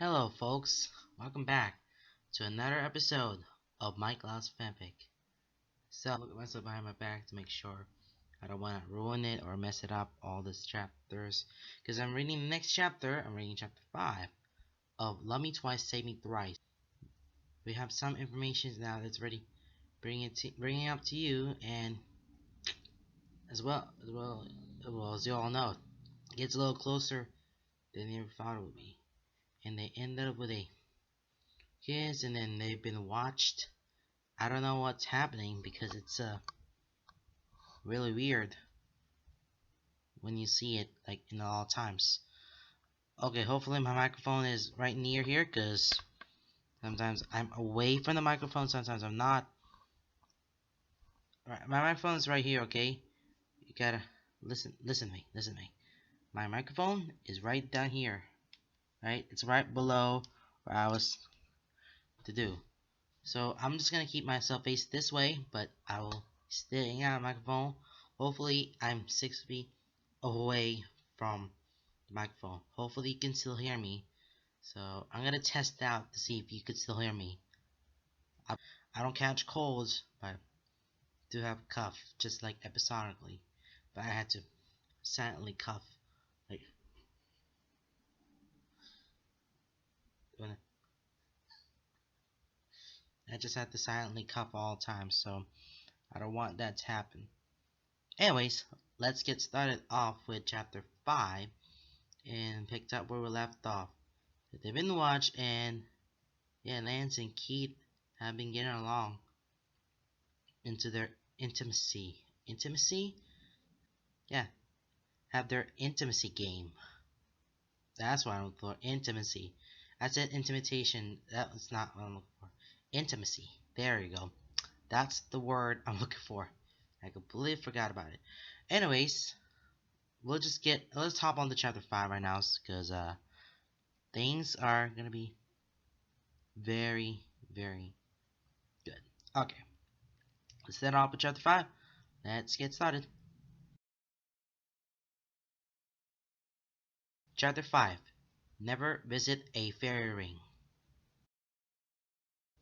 Hello, folks. Welcome back to another episode of Mike Loud's Fanfic. So, look at myself behind my back to make sure I don't want to ruin it or mess it up, all these chapters. Because I'm reading the next chapter. I'm reading chapter 5 of Love Me Twice, Save Me Thrice. We have some information now that's ready, bringing it up to you, and as you all know, it gets a little closer than they ever thought it would be. And they ended up with a kiss, and then they've been watched. I don't know what's happening because it's really weird when you see it like in all times. Okay, hopefully my microphone is right near here because sometimes I'm away from the microphone, sometimes I'm not. Right, my microphone is right here, okay? You gotta listen to me. My microphone is right down here, right? It's right below where I was to do. So I'm just gonna keep myself faced this way, but I will stay out of the microphone. Hopefully I'm 6 feet away from the microphone. Hopefully you can still hear me. So I'm gonna test out to see if you could still hear me. I don't catch colds, but I do have a cough, just like episodically. But I had to silently cough, like when I just had to silently cough all the time. So I don't want that to happen. Anyways, let's get started off with chapter 5 and picked up where we left off. They've been watched, and Lance and Keith have been getting along into their intimacy. Intimacy? Yeah, have their intimacy game. That's what I'm looking for. Intimacy. I said intimidation. That was not what I'm looking for. Intimacy. There you go. That's the word I'm looking for. I completely forgot about it. Anyways, let's hop on to chapter 5 right now because things are gonna be very, very good. Okay, let's set off with chapter 5. Let's get started. Chapter 5. Never visit a fairy ring.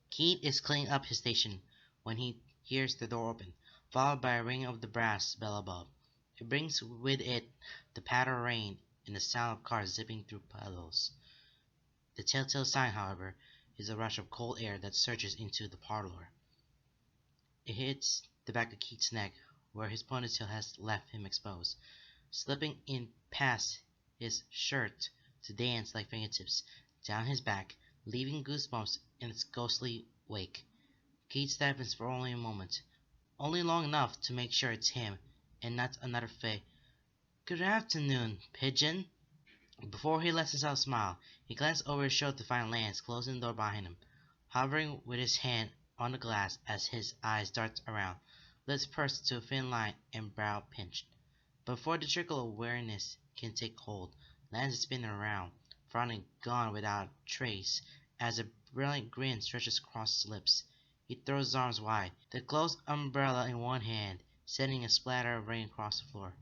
Keith is cleaning up his station when he hears the door open, followed by a ring of the brass bell above. It brings with it the patter of rain and the sound of cars zipping through puddles. The telltale sign, however, is a rush of cold air that surges into the parlor. It hits the back of Keith's neck, where his ponytail has left him exposed, slipping in past his shirt to dance like fingertips down his back, leaving goosebumps in its ghostly wake. Keith stiffens for only a moment, only long enough to make sure it's him and not another Fae. "Good afternoon, Pigeon." Before he lets himself smile, he glances over his shoulder to find Lance closing the door behind him, hovering with his hand on the glass as his eyes dart around, lips pursed to a thin line and brow pinched. Before the trickle of awareness can take hold, Lance is spinning around, frowning gone without trace, as a brilliant grin stretches across his lips. He throws his arms wide, the closed umbrella in one hand, sending a splatter of rain across the floor.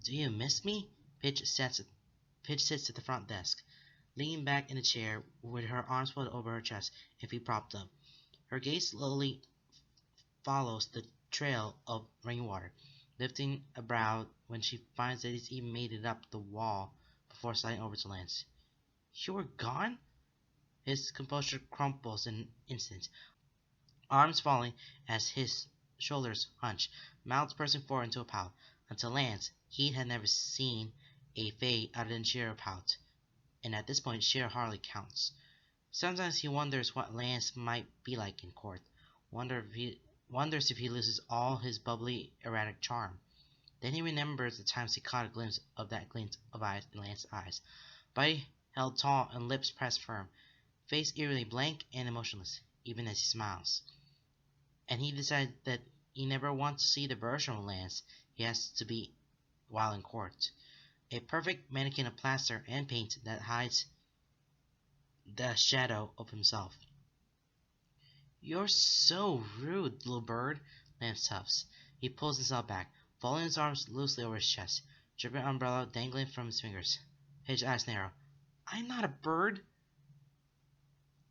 "Do you miss me?" Pitch sits at the front desk, leaning back in the chair with her arms folded over her chest and feet propped up. Her gaze slowly follows the trail of rainwater, lifting a brow when she finds that it's even made it up the wall before sliding over to Lance. "You were gone?" His composure crumples in an instant, arms falling as his shoulders hunch, mouth pursing forward into a pout. Until Lance, he had never seen a Fae other than Shira pout, and at this point Shira hardly counts. Sometimes he wonders what Lance might be like in court, wonders if he loses all his bubbly, erratic charm. Then he remembers the times he caught a glimpse of that glint of eyes in Lance's eyes, body held tall and lips pressed firm, face eerily blank and emotionless, even as he smiles. And he decided that he never wants to see the version of Lance he has to be while in court. A perfect mannequin of plaster and paint that hides the shadow of himself. "You're so rude, little bird," Lance huffs. He pulls himself back, folding his arms loosely over his chest, dripping umbrella dangling from his fingers. His eyes narrow. "I'm not a bird."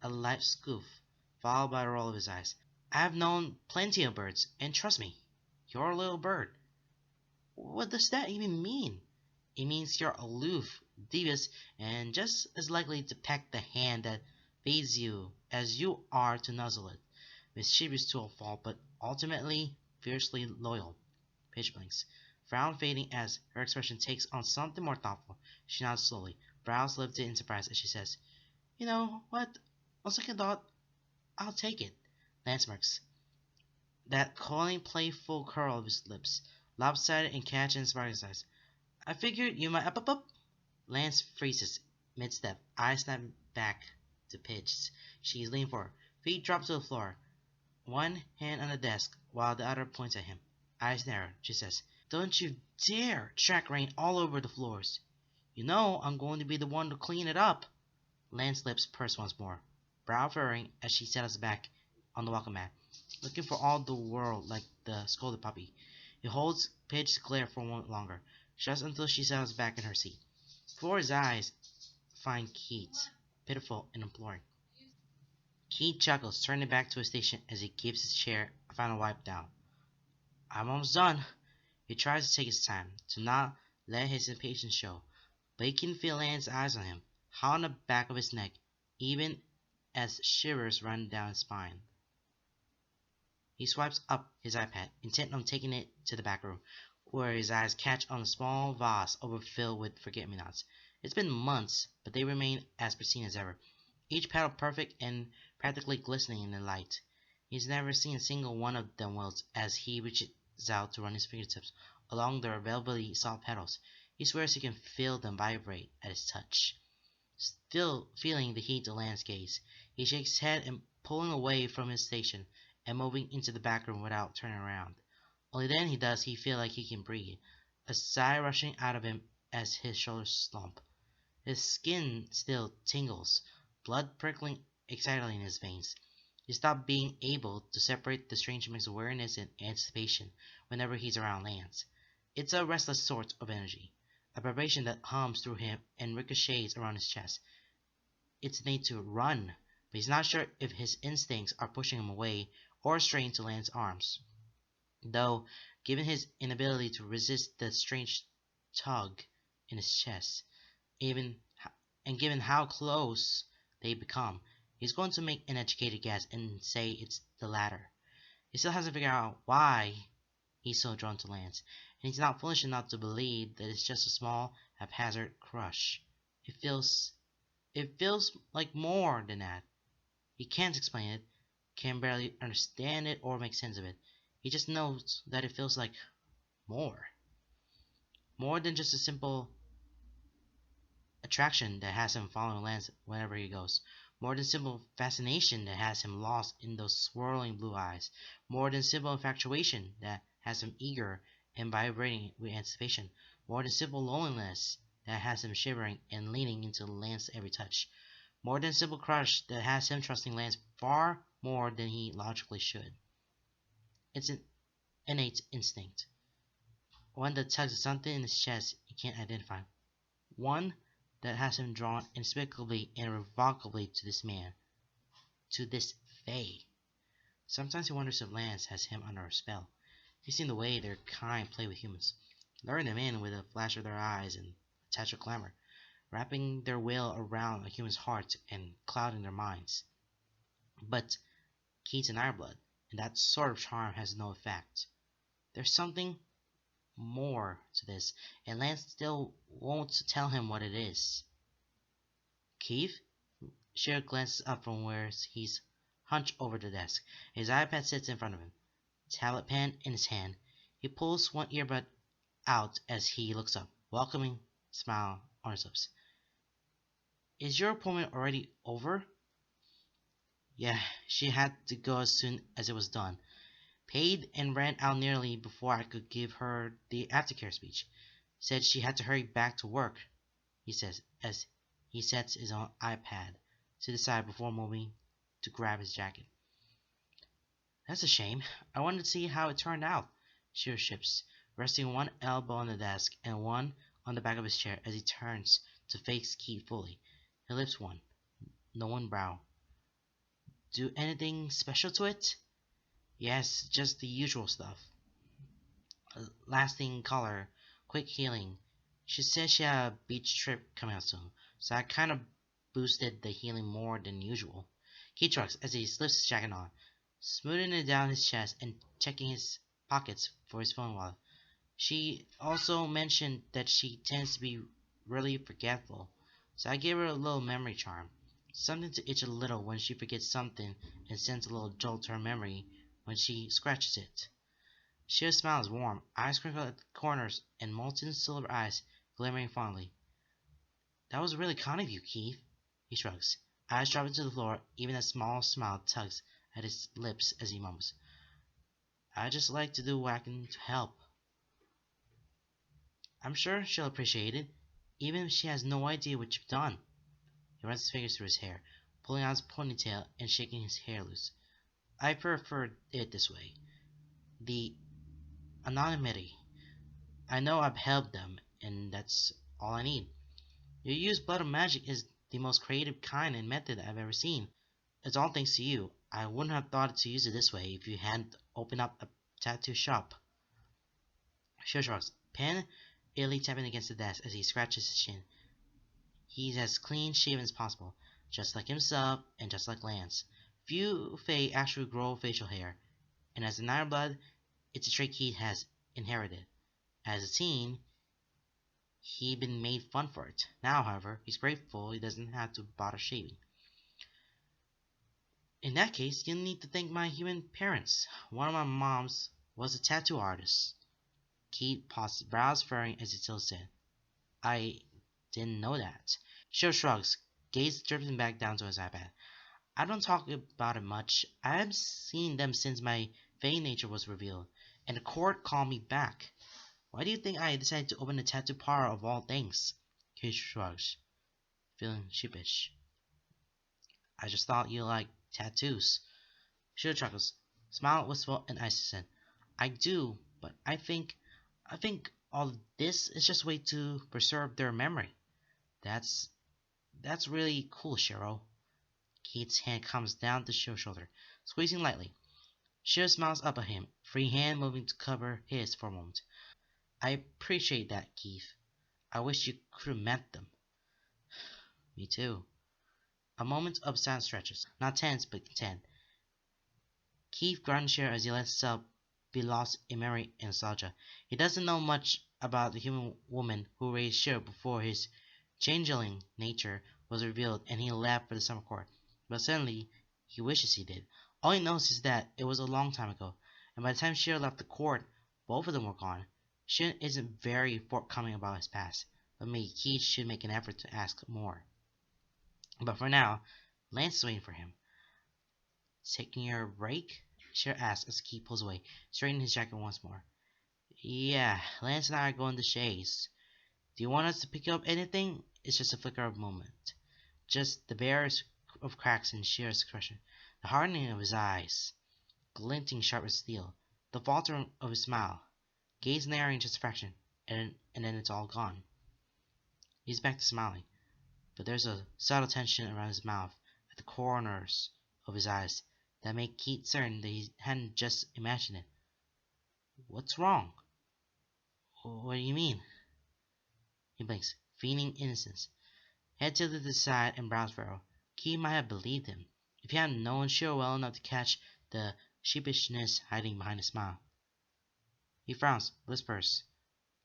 a light scoof, followed by a roll of his eyes. I've known plenty of birds, and trust me, you're a little bird. What does that even mean? It means you're aloof, devious, and just as likely to peck the hand that feeds you as you are to nuzzle it. Mischievous to a fault, but ultimately fiercely loyal. Paige blinks, frown fading as her expression takes on something more thoughtful. She nods slowly, brows lifted in surprise as she says, "You know what? On second thought, I'll take it." Lance smirks, that calling playful curl of his lips, lopsided and catching in Spark's eyes. "I figured you might up. Lance freezes mid-step, eyes snap back to Paige. She's leaning forward, feet drop to the floor, one hand on the desk while the other points at him. Eyes narrow, she says, "Don't you dare track rain all over the floors. You know I'm going to be the one to clean it up." Lance's lips purse once more, brow furrowing as she settles back on the welcome mat, looking for all the world like the scolded puppy. He holds Paige's glare for a moment longer, just until she settles back in her seat. Before his eyes find Keith's, pitiful and imploring. Keith chuckles, turning back to his station as he gives his chair a final wipe down. "I'm almost done." He tries to take his time, to not let his impatience show, but he can feel Anne's eyes on him, hot on the back of his neck, even as shivers run down his spine. He swipes up his iPad, intent on taking it to the back room, where his eyes catch on a small vase overfilled with forget-me-nots. It's been months, but they remain as pristine as ever, each petal perfect and practically glistening in the light. He's never seen a single one of them wilt as he reaches out to run his fingertips along their velvety soft petals. He swears he can feel them vibrate at his touch. Still feeling the heat of Lance's gaze, he shakes his head and pulling away from his station and moving into the back room without turning around. Only then does he feel like he can breathe, a sigh rushing out of him as his shoulders slump. His skin still tingles, blood prickling excitedly in his veins. He stopped being able to separate the strange mix of awareness and anticipation whenever he's around Lance. It's a restless sort of energy, a vibration that hums through him and ricochets around his chest. It's innate to run, but he's not sure if his instincts are pushing him away or straying to Lance's arms. Though, given his inability to resist the strange tug in his chest, even and given how close they become, he's going to make an educated guess and say it's the latter. He still hasn't figured out why he's so drawn to Lance, and he's not foolish enough to believe that it's just a small, haphazard crush. It feels like more than that. He can't explain it, can barely understand it or make sense of it. He just knows that it feels like more. More than just a simple attraction that has him following Lance wherever he goes. More than simple fascination that has him lost in those swirling blue eyes. More than simple infatuation that has him eager and vibrating with anticipation. More than simple loneliness that has him shivering and leaning into Lance's every touch. More than simple crush that has him trusting Lance far more than he logically should. It's an innate instinct. One that tugs at something in his chest he can't identify. One that has him drawn inexplicably and irrevocably to this man, to this Fae. Sometimes he wonders if Lance has him under a spell. He's seen the way their kind play with humans, luring them in with a flash of their eyes and a touch of glamour, wrapping their will around a human's heart and clouding their minds. But Keith's an Iron-blood, and that sort of charm has no effect. There's something more to this, and Lance still won't tell him what it is. "Keith?" Sheriff glances up from where he's hunched over the desk. His iPad sits in front of him, tablet pen in his hand. He pulls one earbud out as he looks up, welcoming smile on his lips. "Is your appointment already over?" "Yeah, she had to go as soon as it was done. Paid and ran out nearly before I could give her the aftercare speech. Said she had to hurry back to work," he says as he sets his own iPad to the side before moving to grab his jacket. "That's a shame. I wanted to see how it turned out." She ships, resting one elbow on the desk and one on the back of his chair as he turns to face Keith fully. He lifts no one brow. Do anything special to it? Yes, just the usual stuff. Lasting color, quick healing. She said she had a beach trip coming out soon, so I kind of boosted the healing more than usual. He shrugs as he slips his jacket on, smoothing it down his chest and checking his pockets for his phone wallet. She also mentioned that she tends to be really forgetful, so I gave her a little memory charm. Something to itch a little when she forgets something and sends a little jolt to her memory when she scratches it. Shiv's smile is warm, eyes crinkled at the corners, and molten silver eyes glimmering fondly. That was really kind of you, Keith. He shrugs. Eyes drop into the floor, even a small smile tugs at his lips as he mumbles. I just like to do what I can to help. I'm sure she'll appreciate it, even if she has no idea what you've done. He runs his fingers through his hair, pulling out his ponytail and shaking his hair loose. I prefer it this way. The anonymity. I know I've helped them, and that's all I need. Your use blood of magic is the most creative kind and method I've ever seen. It's all thanks to you. I wouldn't have thought to use it this way if you hadn't opened up a tattoo shop. She shrugs, pen illy tapping against the desk as he scratches his chin. He's as clean shaven as possible, just like himself and just like Lance. Few Fae actually grow facial hair, and as an Ironblood, it's a trait he has inherited. As a teen, he'd been made fun for it. Now, however, he's grateful he doesn't have to bother shaving. In that case, you'll need to thank my human parents. One of my moms was a tattoo artist. Keith paused, brows furrowing as he still said, I didn't know that. Shiro shrugs, gaze drifting back down to his iPad. I don't talk about it much. I haven't seen them since my Fae nature was revealed, and the court called me back. Why do you think I decided to open a tattoo parlor of all things? He shrugs, feeling sheepish. I just thought you liked tattoos. Shiro chuckles, smile wistful and icy said, I do, but I think all of this is just a way to preserve their memory. That's that's really cool, Shiro. Keith's hand comes down to Shiro's shoulder, squeezing lightly. Shiro smiles up at him, free hand moving to cover his for a moment. I appreciate that, Keith. I wish you could have met them. Me too. A moment of silence stretches, not tense but content. Keith grunts Shiro as he lets himself be lost in memory and nostalgia. He doesn't know much about the human woman who raised Shiro before his changeling nature was revealed and he left for the summer court. But suddenly, he wishes he did. All he knows is that it was a long time ago, and by the time Shiro left the court, both of them were gone. Shiro isn't very forthcoming about his past, but maybe Keith should make an effort to ask more. But for now, Lance is waiting for him. Taking your break? Shiro asks as Keith pulls away, straightening his jacket once more. Yeah, Lance and I are going to Shays. Do you want us to pick up anything? It's just a flicker of a moment. Just the barriers of cracks in Shiro's expression, the hardening of his eyes, glinting sharp as steel, the faltering of his smile, gaze narrowing just a fraction, and then it's all gone. He's back to smiling, but there's a subtle tension around his mouth, at the corners of his eyes, that make Keith certain that he hadn't just imagined it. What's wrong? What do you mean? He blinks, feigning innocence. Head tilted to the side and brows furrowed. Keith might have believed him, if he hadn't known Shiro well enough to catch the sheepishness hiding behind his smile. He frowns, whispers,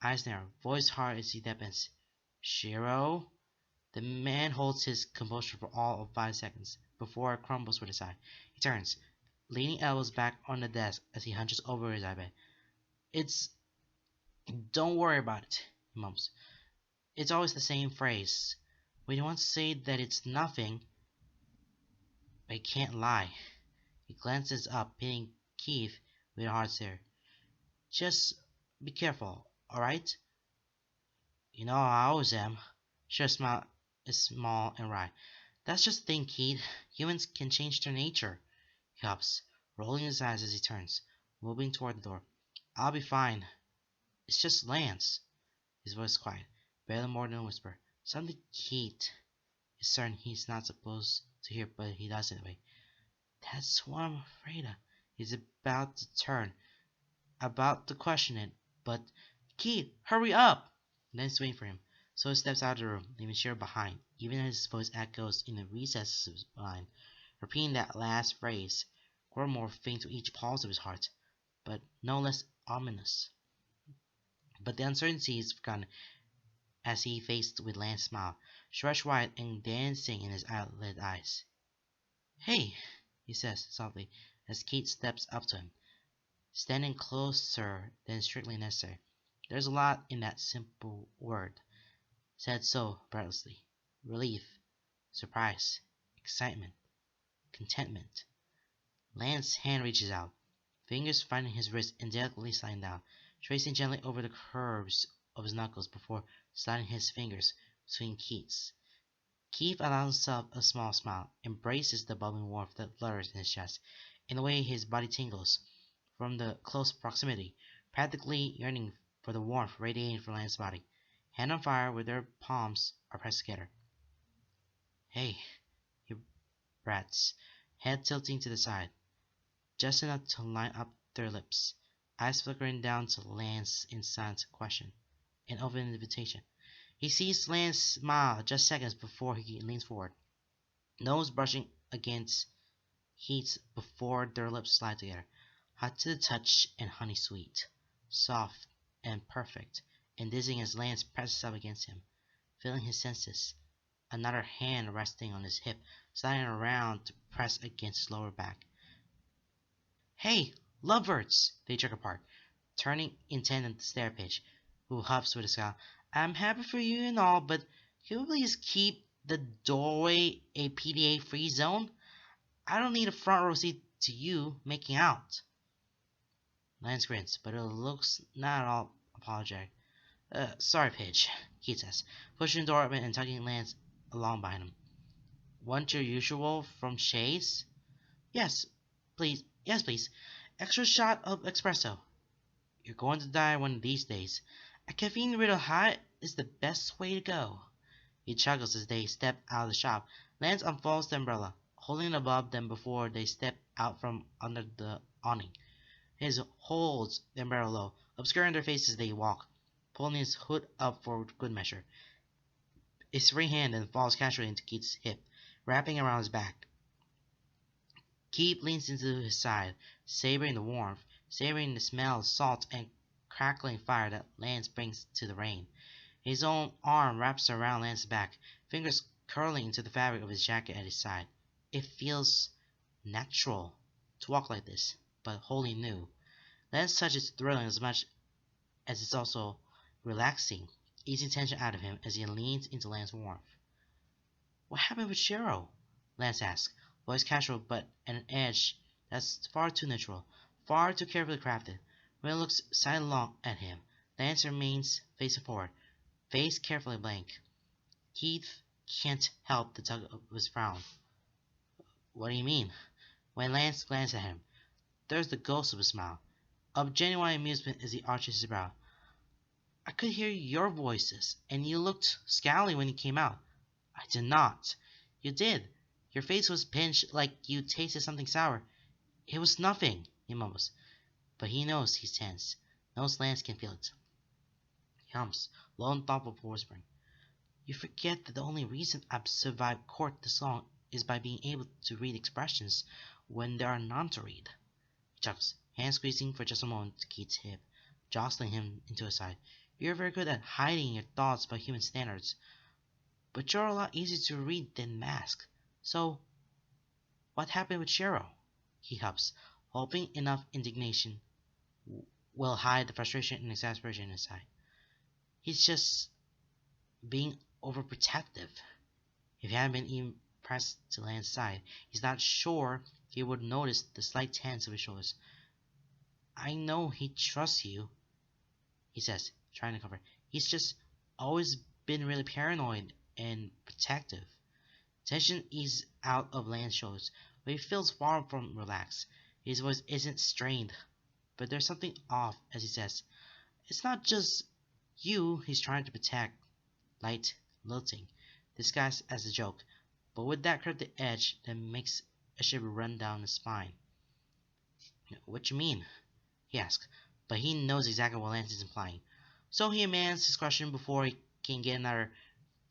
eyes narrow, voice hard as he deepens. Shiro? The man holds his composure for all of 5 seconds, before it crumbles with a sigh. He turns, leaning elbows back on the desk as he hunches over his iPad. It's... Don't worry about it, he mumbles. It's always the same phrase. When you want to say that it's nothing, but he can't lie. He glances up, hitting Keith with a hard stare. Just be careful, alright? You know how I always am. Shiro's smile is small and wry. That's just the thing, Keith. Humans can change their nature. He hops, rolling his eyes as he turns, moving toward the door. I'll be fine. It's just Lance. His voice quiet, barely more than a whisper. Something Keith is certain he's not supposed to hear, but he does anyway. That's what I'm afraid of. He's about to turn, about to question it, but Keith, hurry up! Lance waiting for him, so he steps out of the room, leaving Shiro behind, even as his voice echoes in the recesses of his mind, repeating that last phrase, grow more faint to each pulse of his heart, but no less ominous. But the uncertainty is forgotten as he faced with Lance's smile, stretched wide and dancing in his eyelid eyes. Hey, he says softly as Keith steps up to him, standing closer than strictly necessary. There's a lot in that simple word, said so breathlessly. Relief, surprise, excitement, contentment. Lance's hand reaches out, fingers finding his wrist and delicately sliding down, tracing gently over the curves of his knuckles before sliding his fingers between Keith's. Keith allows himself a small smile, embraces the bubbling warmth that flutters in his chest, in the way his body tingles from the close proximity, practically yearning for the warmth radiating from Lance's body. Hand on fire with their palms are pressed together. Hey, he brats, head tilting to the side, just enough to line up their lips, eyes flickering down to Lance in silent question, an open invitation. He sees Lance smile just seconds before he leans forward, nose brushing against Keith's before their lips slide together, hot to the touch and honey sweet, soft and perfect, and dizzying as Lance presses up against him, filling his senses, another hand resting on his hip, sliding around to press against his lower back. Hey, lovebirds! They jerk apart, turning intent at the stare pitch, who huffs with a scowl. I'm happy for you and all, but can we please keep the doorway a PDA-free zone? I don't need a front row seat to you making out. Lance grins, but it looks not at all apologetic. Sorry, Paige, Keith says, pushing the door open and tugging Lance along behind him. Want your usual from Shay's? Yes, please. Yes, please. Extra shot of espresso. You're going to die one of these days. A caffeine riddle high is the best way to go. He chuckles as they step out of the shop. Lance unfolds the umbrella, holding it above them before they step out from under the awning. His holds the umbrella low, obscuring their faces as they walk, pulling his hood up for good measure. His free hand then falls casually into Keith's hip, wrapping around his back. Keith leans into his side, savoring the warmth, savoring the smell of salt and crackling fire that Lance brings to the rain. His own arm wraps around Lance's back, fingers curling into the fabric of his jacket at his side. It feels natural to walk like this, but wholly new. Lance's touch is thrilling as much as it's also relaxing, easing tension out of him as he leans into Lance's warmth. What happened with Shiro? Lance asks, voice casual but at an edge that's far too natural, far too carefully crafted. When it looks sidelong at him, Lance remains facing forward, face carefully blank. Keith can't help the tug of his frown. What do you mean? When Lance glances at him, there's the ghost of a smile, of genuine amusement as he arches his brow. I could hear your voices, and you looked scowly when you came out. I did not. You did. Your face was pinched like you tasted something sour. It was nothing, he mumbles. But he knows he's tense. Knows Lance can feel it. He hums, low and thoughtful before whispering. You forget that the only reason I've survived court this long is by being able to read expressions when there are none to read. He chuckles, hand squeezing for just a moment to Keith's hip, jostling him into his side. You're very good at hiding your thoughts by human standards, but you're a lot easier to read than mask. So, what happened with Shiro? He huffs, hoping enough indignation will hide the frustration and exasperation inside. He's just being overprotective. If he hadn't been even pressed to Lance's side, he's not sure he would notice the slight tense of his shoulders. I know he trusts you, he says, trying to comfort. He's just always been really paranoid and protective. Tension eases out of Lance's shoulders, but he feels far from relaxed. His voice isn't strained, but there's something off as he says, it's not just you he's trying to protect. Light, lilting, disguised as a joke, but with that cryptic edge that makes A shiver ran down his spine. "What you mean?" he asked, but he knows exactly what Lance is implying. So he amends his question before he can get another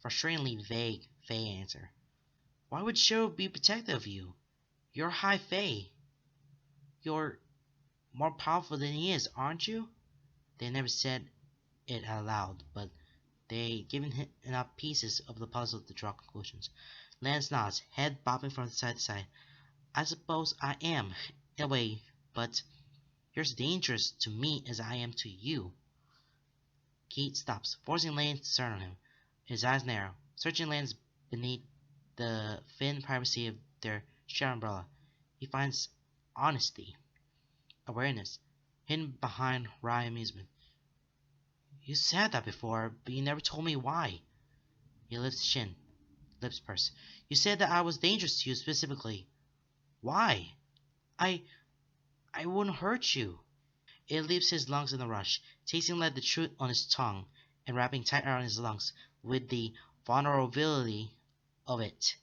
frustratingly vague Fae answer. "Why would Shiro be protective of you? You're High Fae. You're more powerful than he is, aren't you?" They never said it out loud, but they given him enough pieces of the puzzle to draw conclusions. Lance nods, head bobbing from side to side. "I suppose I am, in a way, but you're as dangerous to me as I am to you." Keith stops, forcing Lance to turn on him. His eyes narrow, searching Lance beneath the thin privacy of their shared umbrella. He finds honesty, awareness, hidden behind wry amusement. "You said that before, but you never told me why." He lifts his chin, lips purse. "You said that I was dangerous to you specifically. Why? I I wouldn't hurt you." It leaves his lungs in a rush, tasting like the truth on his tongue and wrapping tight around his lungs with the vulnerability of it.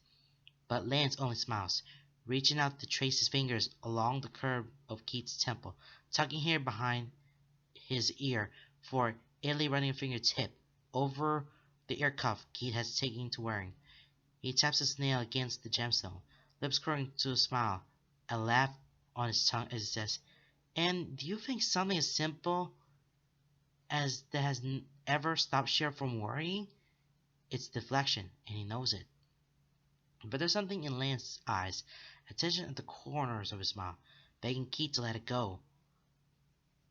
But Lance only smiles, reaching out to trace his fingers along the curve of Keith's temple, tucking hair behind his ear for idly running a fingertip over the ear cuff Keith has taken to wearing. He taps his nail against the gemstone, lips curling to a smile, a laugh on his tongue as he says, "And do you think something as simple as that has ever stopped Sheriff from worrying? It's deflection, and he knows it." But there's something in Lance's eyes, a tension at the corners of his mouth, begging Keith to let it go,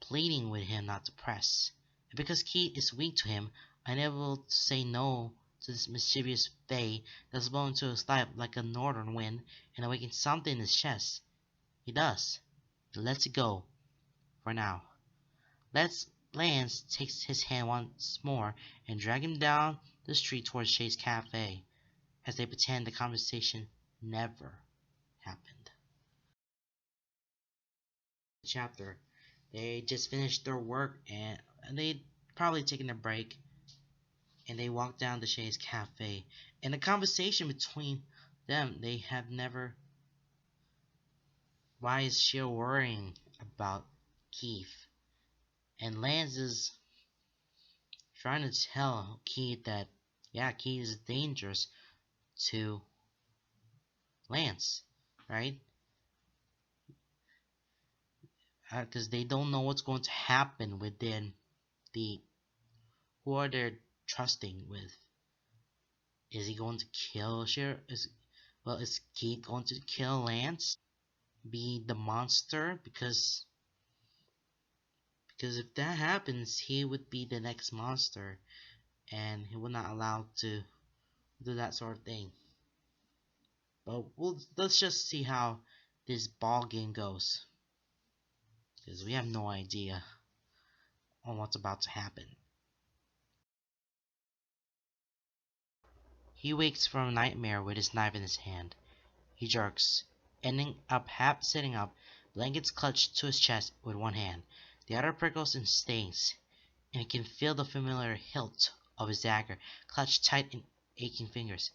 pleading with him not to press. And because Keith is weak to him, unable to say no to this mischievous Fae that's blown into his life like a northern wind and awakens something in his chest, he does. He lets it go, for now. Lance takes his hand once more and drags him down the street towards Shay's cafe, as they pretend the conversation never happened. Chapter. They just finished their work and they'd probably taken a break, and they walked down to Shay's cafe. And the conversation between them, they have never. Why is she worrying about Keith? And Lance is trying to tell Keith that, yeah, Keith is dangerous to Lance, right? Because they don't know what's going to happen within the who are they trusting with. Is he going to kill Sheriff? Is Keith going to kill Lance? Be the monster? Because if that happens, he would be the next monster, and he would not allow to do that sort of thing. But let's just see how this ball game goes, because we have no idea on what's about to happen. He wakes from a nightmare with his knife in his hand. He jerks, ending up half sitting up, blankets clutched to his chest with one hand. The other prickles and stings, and he can feel the familiar hilt of his dagger clutched tight in aching fingers.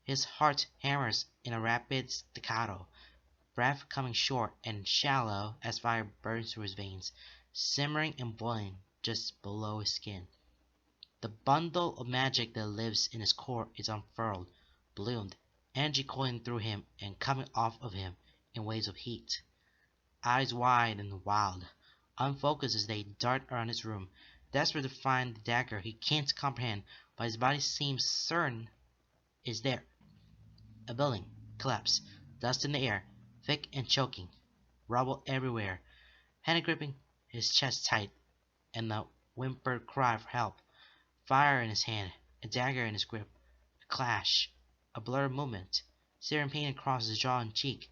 His heart hammers in a rapid staccato, breath coming short and shallow as fire burns through his veins, simmering and boiling just below his skin. The bundle of magic that lives in his core is unfurled, bloomed, energy coiling through him and coming off of him in waves of heat. Eyes wide and wild, unfocused as they dart around his room, desperate to find the dagger he can't comprehend, but his body seems certain is there. A building, collapse, dust in the air, thick and choking, rubble everywhere, hand gripping his chest tight, and the whimpered cry for help. Fire in his hand, a dagger in his grip, a clash, a blurred movement, searing pain across his jaw and cheek,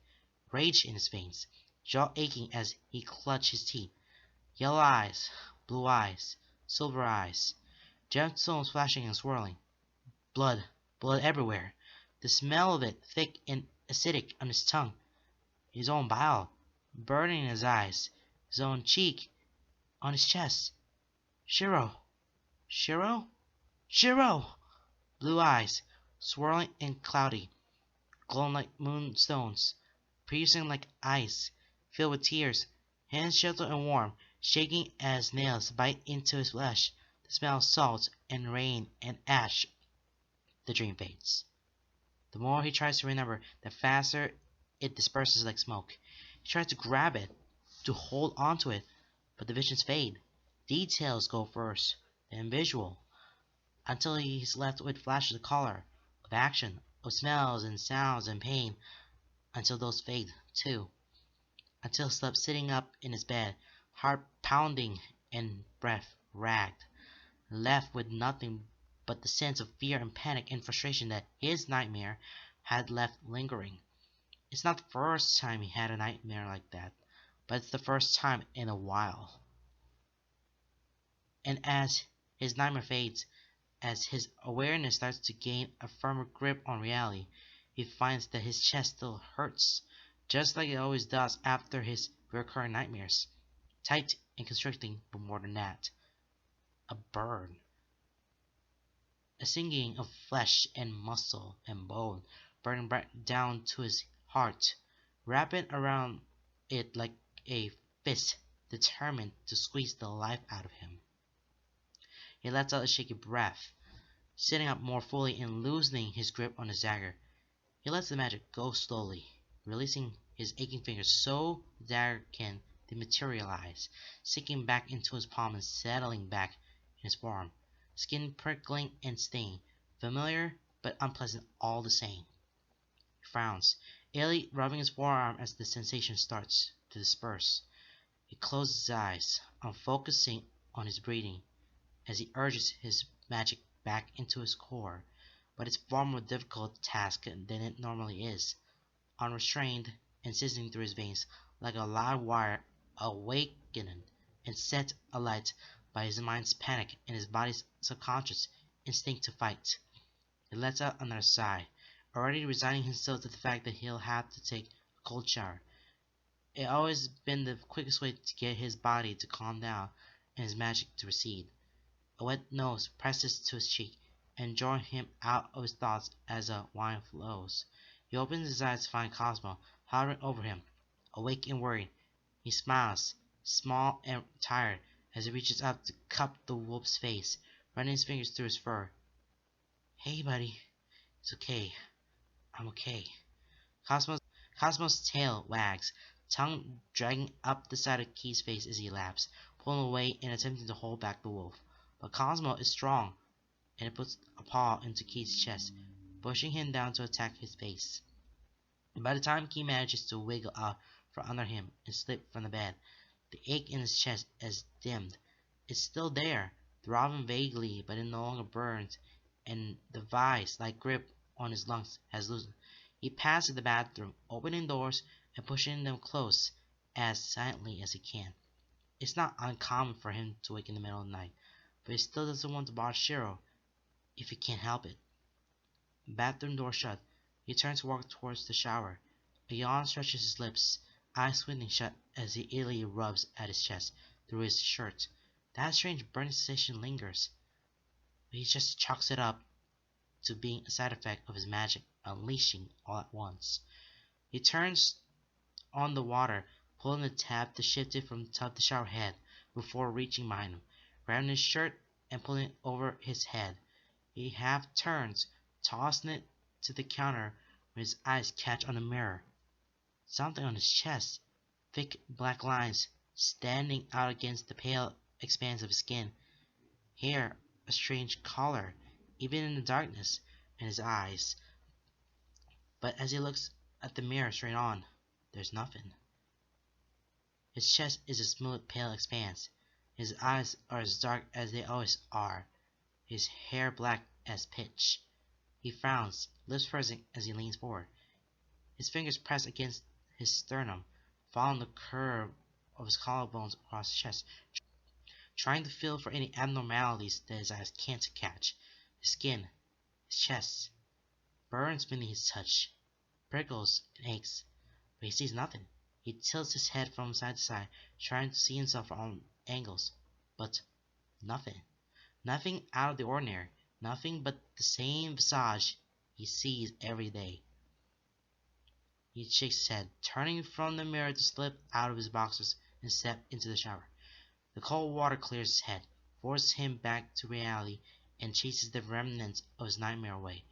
rage in his veins, jaw aching as he clutched his teeth. Yellow eyes, blue eyes, silver eyes, gemstones flashing and swirling. Blood, blood everywhere. The smell of it thick and acidic on his tongue. His own bile, burning in his eyes. His own cheek, on his chest. Shiro! Shiro? Shiro! Blue eyes, swirling and cloudy, glowing like moonstones. piercing like ice, filled with tears, hands gentle and warm, shaking as nails bite into his flesh. The smell of salt and rain and ash. The dream fades. The more he tries to remember, the faster it disperses like smoke. He tries to grab it, to hold onto it, but the visions fade. Details go first, then visual, until he is left with flashes of color, of action, of smells and sounds and pain, until those fade, too. Until he slept sitting up in his bed, heart pounding and breath ragged, left with nothing but the sense of fear and panic and frustration that his nightmare had left lingering. It's not the first time he had a nightmare like that, but it's the first time in a while. And as his nightmare fades, as his awareness starts to gain a firmer grip on reality, he finds that his chest still hurts, just like it always does after his recurring nightmares. Tight and constricting, but more than that. A burn. A singeing of flesh and muscle and bone, burning right down to his heart, wrapping around it like a fist determined to squeeze the life out of him. He lets out a shaky breath, sitting up more fully and loosening his grip on his dagger. He lets the magic go slowly, releasing his aching fingers so the dagger can dematerialize, sinking back into his palm and settling back in his forearm. Skin prickling and stinging, familiar but unpleasant all the same. He frowns, Ailey rubbing his forearm as the sensation starts to disperse. He closes his eyes, unfocusing on his breathing, as he urges his magic back into his core, but it's far more difficult task than it normally is. Unrestrained and sizzling through his veins, like a live wire awakened and set alight by his mind's panic and his body's subconscious instinct to fight. He lets out another sigh, already resigning himself to the fact that he'll have to take a cold shower. It always been the quickest way to get his body to calm down and his magic to recede. A wet nose presses to his cheek and drawing him out of his thoughts as a wine flows. He opens his eyes to find Cosmo hovering over him, awake and worried. He smiles, small and tired, as he reaches out to cup the wolf's face, running his fingers through his fur. Hey, buddy. It's okay. I'm okay. Cosmo's tail wags, tongue dragging up the side of Key's face as he laughs, pulling away and attempting to hold back the wolf. But Cosmo is strong, and it puts a paw into Key's chest, pushing him down to attack his face. And by the time Key manages to wiggle out from under him and slip from the bed, the ache in his chest has dimmed. It's still there, throbbing vaguely, but it no longer burns, and the vice-like grip on his lungs has loosened. He passes the bathroom, opening doors and pushing them close as silently as he can. It's not uncommon for him to wake in the middle of the night, but he still doesn't want to bother Shiro if he can't help it. Bathroom door shut, he turns to walk towards the shower. A yawn stretches his lips, eyes squinting shut as he idly rubs at his chest through his shirt. That strange burning sensation lingers, but he just chalks it up to being a side effect of his magic unleashing all at once. He turns on the water, pulling the tap to shift it from the tub to shower head before reaching behind him, grabbing his shirt and pulling it over his head. He half turns, tossing it to the counter when his eyes catch on the mirror. Something on his chest, thick black lines standing out against the pale expanse of his skin. Hair, a strange color, even in the darkness, and his eyes. But as he looks at the mirror straight on, there's nothing. His chest is a smooth, pale expanse. His eyes are as dark as they always are. His hair black as pitch. He frowns, lips pursing as he leans forward. His fingers press against his sternum, following the curve of his collarbones across his chest, trying to feel for any abnormalities that his eyes can't catch. His skin, his chest, burns beneath his touch, prickles and aches, but he sees nothing. He tilts his head from side to side, trying to see himself from all angles, but nothing. Nothing out of the ordinary, nothing but the same visage he sees every day. He shakes his head, turning from the mirror to slip out of his boxers and step into the shower. The cold water clears his head, forces him back to reality, and chases the remnants of his nightmare away,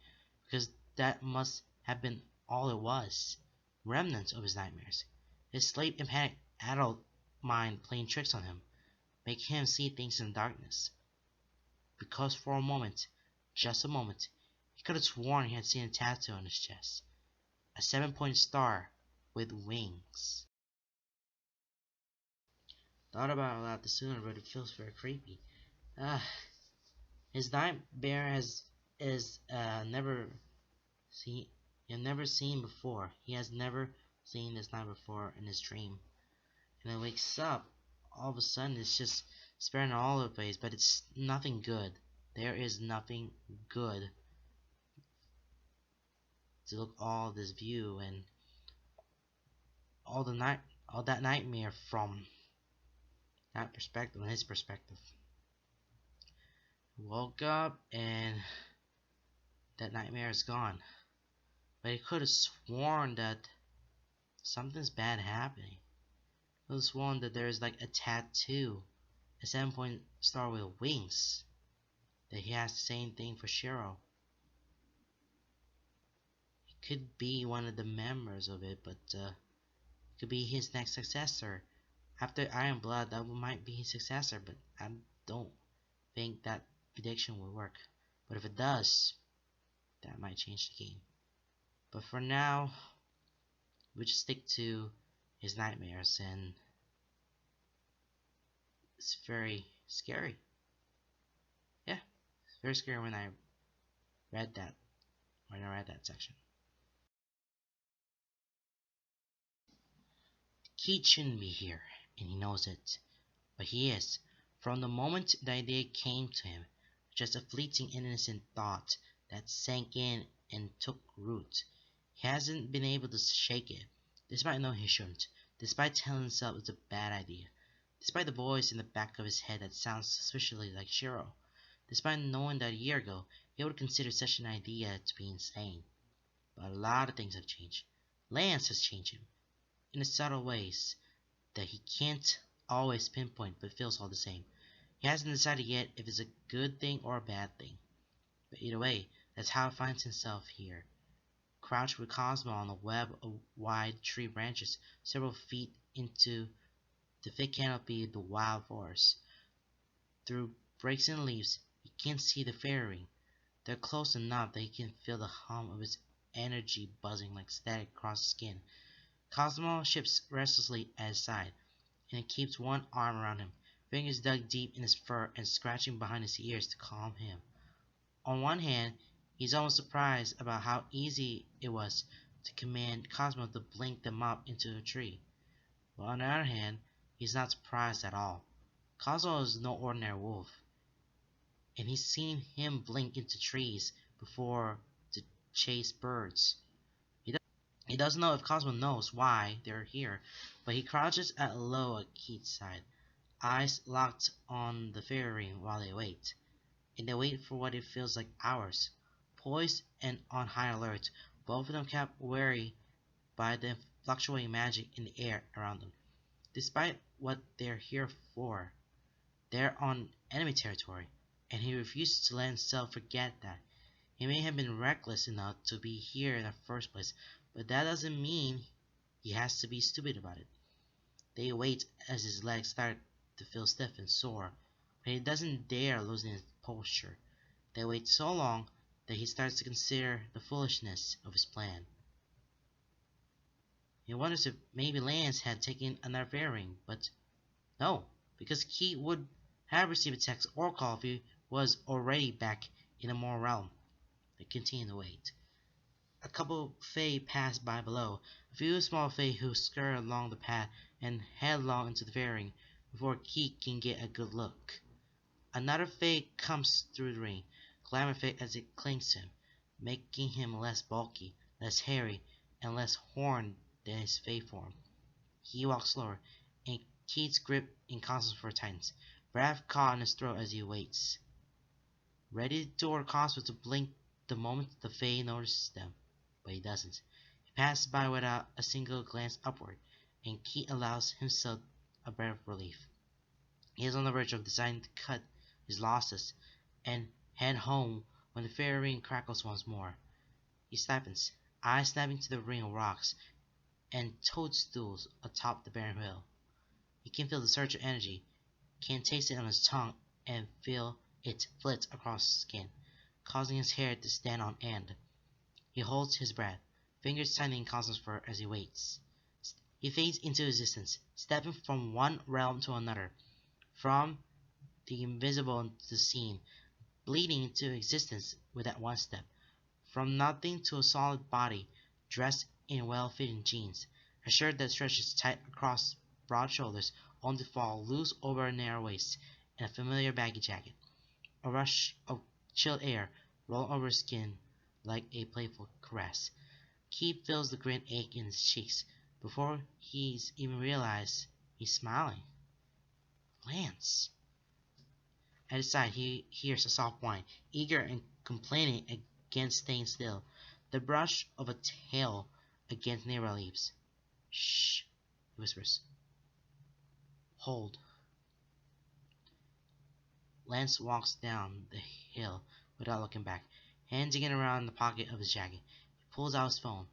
because that must have been all it was. Remnants of his nightmares. His sleep and panicked adult mind playing tricks on him, making him see things in the darkness. Because for a moment, just a moment, he could have sworn he had seen a tattoo on his chest. A 7-point star with wings. Thought about it a lot sooner, but it feels very creepy. Ah, his nightmare is never seen. He had never seen before. He has never seen this night before in his dream. And he wakes up. All of a sudden, it's just spreading all over the place, but it's nothing good. There is nothing good to look all this view and all the night, all that nightmare from that perspective, his perspective. Woke up and that nightmare is gone. But he could have sworn that something's bad happening. He could have sworn that there's like a tattoo, a 7-point star with wings. That he has the same thing for Shiro. It could be one of the members of it, but it could be his next successor. After Iron Blood, that might be his successor, but I don't think that prediction will work. But if it does, that might change the game. But for now, we just stick to his nightmares, and it's very scary. Yeah, it's very scary when I read that section. Keith shouldn't be here, and he knows it. But he is. From the moment the idea came to him, just a fleeting innocent thought that sank in and took root. He hasn't been able to shake it, despite knowing he shouldn't, despite telling himself it's a bad idea, despite the voice in the back of his head that sounds suspiciously like Shiro, despite knowing that a year ago he would consider such an idea to be insane. But a lot of things have changed. Lance has changed him, in subtle ways that he can't always pinpoint but feels all the same. He hasn't decided yet if it's a good thing or a bad thing. But either way, that's how he finds himself here, crouched with Cosmo on a web of wide tree branches several feet into the thick canopy of the wild forest. Through breaks in leaves, he can't see the Faerie. They're close enough that he can feel the hum of his energy buzzing like static across his skin. Cosmo shifts restlessly at his side, and he keeps one arm around him, fingers dug deep in his fur and scratching behind his ears to calm him. On one hand, he's almost surprised about how easy it was to command Cosmo to blink them up into a tree. But on the other hand, he's not surprised at all. Cosmo is no ordinary wolf, and he's seen him blink into trees before to chase birds. He doesn't know if Cosmo knows why they're here, but he crouches low at Keith's side, eyes locked on the Faerie while they wait. And they wait for what it feels like hours. Poised and on high alert, both of them kept wary by the fluctuating magic in the air around them. Despite what they're here for, they're on enemy territory, and he refuses to let himself forget that. He may have been reckless enough to be here in the first place, but that doesn't mean he has to be stupid about it. They wait as his legs start to feel stiff and sore, but he doesn't dare loosen his posture. They wait so long that he starts to consider the foolishness of his plan. He wonders if maybe Lance had taken another fairing, but no, because Keith would have received a text or call if he was already back in the moral realm. They continue to wait. A couple Fae pass by below, a few small Fae who scurry along the path and headlong into the fairing before Keith can get a good look. Another Fae comes through the ring, glamour Fae as it clings to him, making him less bulky, less hairy, and less horned than his Fae form. He walks slower, and Keith's grip in Cosmo's tightens, breath caught in his throat as he waits, ready to order Cosmo to blink the moment the Fae notices them. But he doesn't. He passes by without a single glance upward, and Keith allows himself a breath of relief. He is on the verge of deciding to cut his losses and head home when the fairy ring crackles once more. He stiffens, eyes snapping to the ring of rocks and toadstools atop the barren hill. He can feel the surge of energy, can taste it on his tongue, and feel it flit across his skin, causing his hair to stand on end. He holds his breath, fingers tightening Cosmo's fur as he waits. He fades into existence, stepping from one realm to another, from the invisible to the seen, bleeding into existence with that one step, from nothing to a solid body, dressed in well-fitting jeans, a shirt that stretches tight across broad shoulders only to fall loose over a narrow waist, and a familiar baggy jacket. A rush of chilled air rolling over his skin like a playful caress. Keith feels the grin ache in his cheeks before he's even realized he's smiling. Lance. At his side, he hears a soft whine, eager and complaining against staying still. The brush of a tail against nearby leaves. Shh, he whispers. Hold. Lance walks down the hill without looking back, hands digging around the pocket of his jacket. He pulls out his phone,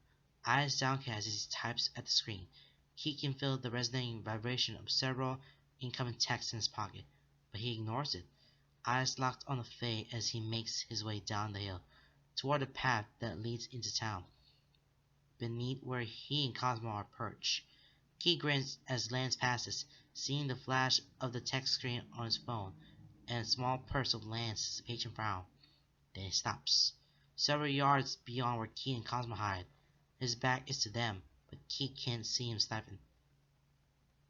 eyes downcast as he types at the screen. He can feel the resonating vibration of several incoming texts in his pocket, but he ignores it, eyes locked on the Fae as he makes his way down the hill, toward the path that leads into town, beneath where he and Cosmo are perched. He grins as Lance passes, seeing the flash of the text screen on his phone, and a small purse of Lance's patient frown. Then he stops, several yards beyond where Key and Cosmo hide. His back is to them, but Key can't see him stepping.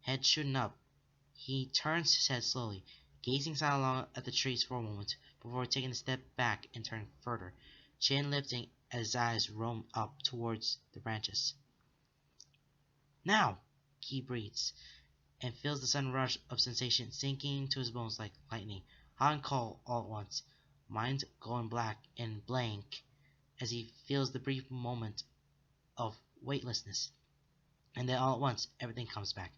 Head shooting up, he turns his head slowly, gazing sidelong at the trees for a moment before taking a step back and turning further, chin lifting as his eyes roam up towards the branches. Now! Key breathes, and feels the sudden rush of sensation sinking into his bones like lightning, hot and cold all at once, mind going black and blank as he feels the brief moment of weightlessness. And then all at once, everything comes back.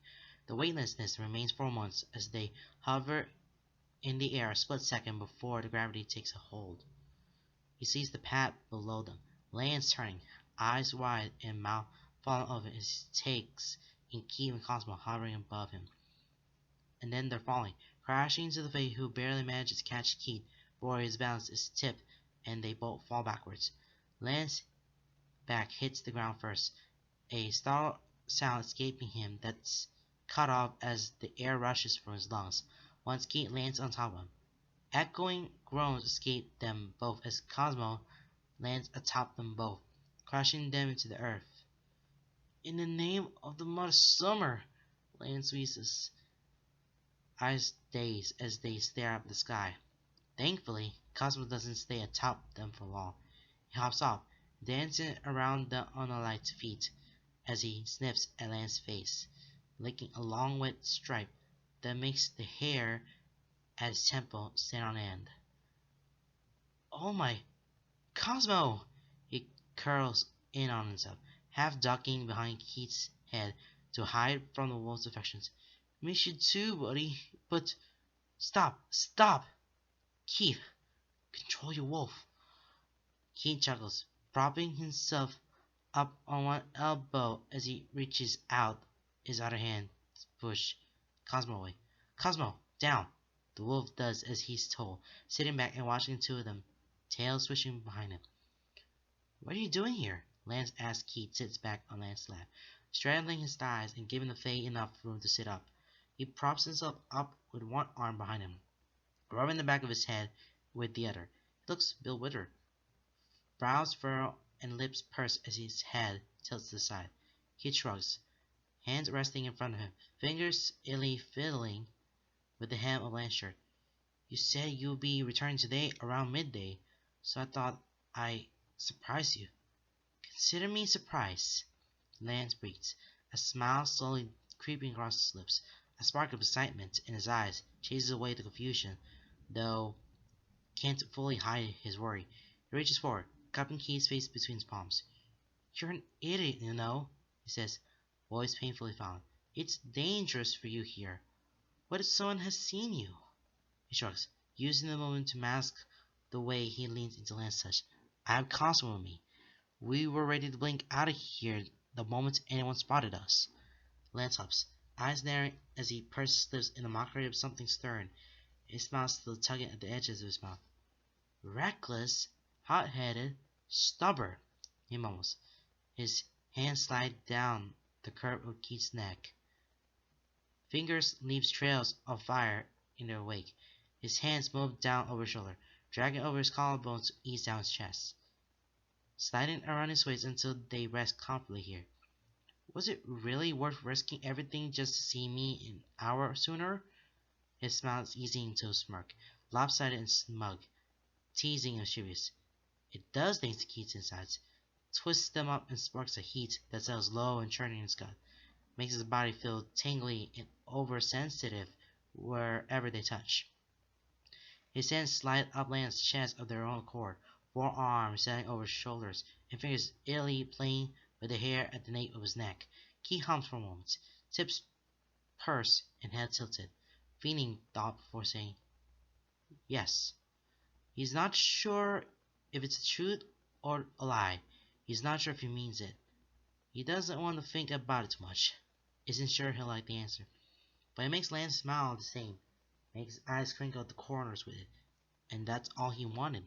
The weightlessness remains for months as they hover in the air a split second before the gravity takes a hold. He sees the path below them, Lance turning, eyes wide and mouth falling over as he takes in Key and Cosmo hovering above him. And then they're falling, crashing into the Fae, who barely manages to catch Keith before his balance is tipped and they both fall backwards. Lance's back hits the ground first, a startled sound escaping him that's cut off as the air rushes from his lungs once Keith lands on top of him. Echoing groans escape them both as Cosmo lands atop them both, crushing them into the earth. In the name of the mother summer, Lance wheezes, eyes dazed as they stare up at the sky. Thankfully, Cosmo doesn't stay atop them for long. He hops off, dancing around the unaligned feet as he sniffs at Lance's face, licking a long wet stripe that makes the hair at his temple stand on end. Oh my, Cosmo! He curls in on himself, half ducking behind Keith's head to hide from the wolf's affections. Miss you too, buddy, but stop! Keith, control your wolf. Keith chuckles, propping himself up on one elbow as he reaches out his other hand to push Cosmo away. Cosmo, down! The wolf does as he's told, sitting back and watching the two of them, tail swishing behind him. What are you doing here? Lance asks. Keith sits back on Lance's lap, straddling his thighs and giving the Fae enough room to sit up. He props himself up with one arm behind him, rubbing the back of his head with the other. He looks bewildered, brows furrow and lips pursed as his head tilts to the side. He shrugs, hands resting in front of him, fingers illy fiddling with the hem of Lance's shirt. You said you'd be returning today around midday, so I thought I'd surprise you. Consider me surprised. Lance breathes, a smile slowly creeping across his lips. A spark of excitement in his eyes chases away the confusion, though can't fully hide his worry. He reaches forward, cupping Keith's face between his palms. You're an idiot, you know, he says, voice painfully found. It's dangerous for you here. What if someone has seen you? He shrugs, using the moment to mask the way he leans into Lance's touch. I have Cosmo with me. We were ready to blink out of here the moment anyone spotted us. Lance hops, eyes narrowing as he purses his lips in a mockery of something stern, his smile still tugging at the edges of his mouth. Reckless, hot-headed, stubborn, he mumbles. His hands slide down the curve of Keith's neck. Fingers leave trails of fire in their wake. His hands move down over his shoulder, dragging over his collarbones to ease down his chest, sliding around his waist until they rest comfortably here. Was it really worth risking everything just to see me an hour sooner? His smile is easing into a smirk, lopsided and smug, teasing and mischievous. It does things to Keith's insides, twists them up and sparks a heat that settles low and churning in his gut, makes his body feel tingly and oversensitive wherever they touch. His hands slide up Lance's chest of their own accord, forearms setting over his shoulders, and fingers idly playing with the hair at the nape of his neck. Keith hums for a moment, tips pursed and head tilted, feigning thought before saying yes. He's not sure if it's the truth or a lie. He's not sure if he means it. He doesn't want to think about it too much. Isn't sure he'll like the answer. But it makes Lance smile the same, makes his eyes crinkle at the corners with it, and that's all he wanted.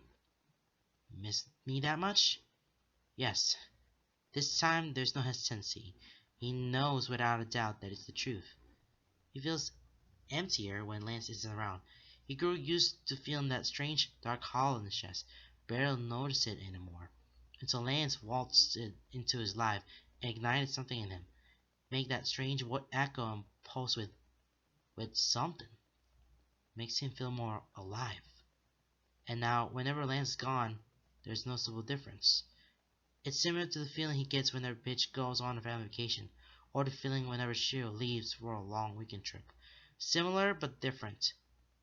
Miss me that much? Yes. This time there's no hesitancy. He knows without a doubt that it's the truth. He feels emptier when Lance isn't around. He grew used to feeling that strange, dark hollow in his chest, barely notice it anymore, until Lance waltzed into his life and ignited something in him, make that strange echo and pulse with something, makes him feel more alive. And now, whenever Lance is gone, there's noticeable difference. It's similar to the feeling he gets whenever Bitch goes on a family vacation, or the feeling whenever Shiro leaves for a long weekend trip. Similar but different.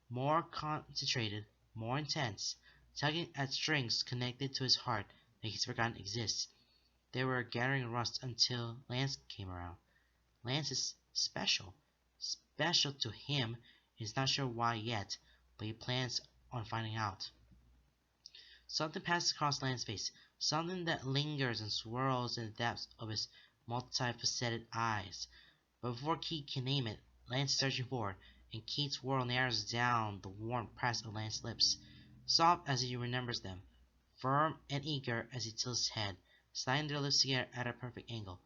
More concentrated, more intense, tugging at strings connected to his heart that he's forgotten exists. They were gathering rust until Lance came around. Lance is special. Special to him. He's not sure why yet, but he plans on finding out. Something passes across Lance's face, something that lingers and swirls in the depths of his multifaceted eyes. But before Keith can name it, Lance is searching for it, and Keith's world narrows down the warm press of Lance's lips, soft as he remembers them, firm and eager as he tilts his head, sliding their lips together at a perfect angle,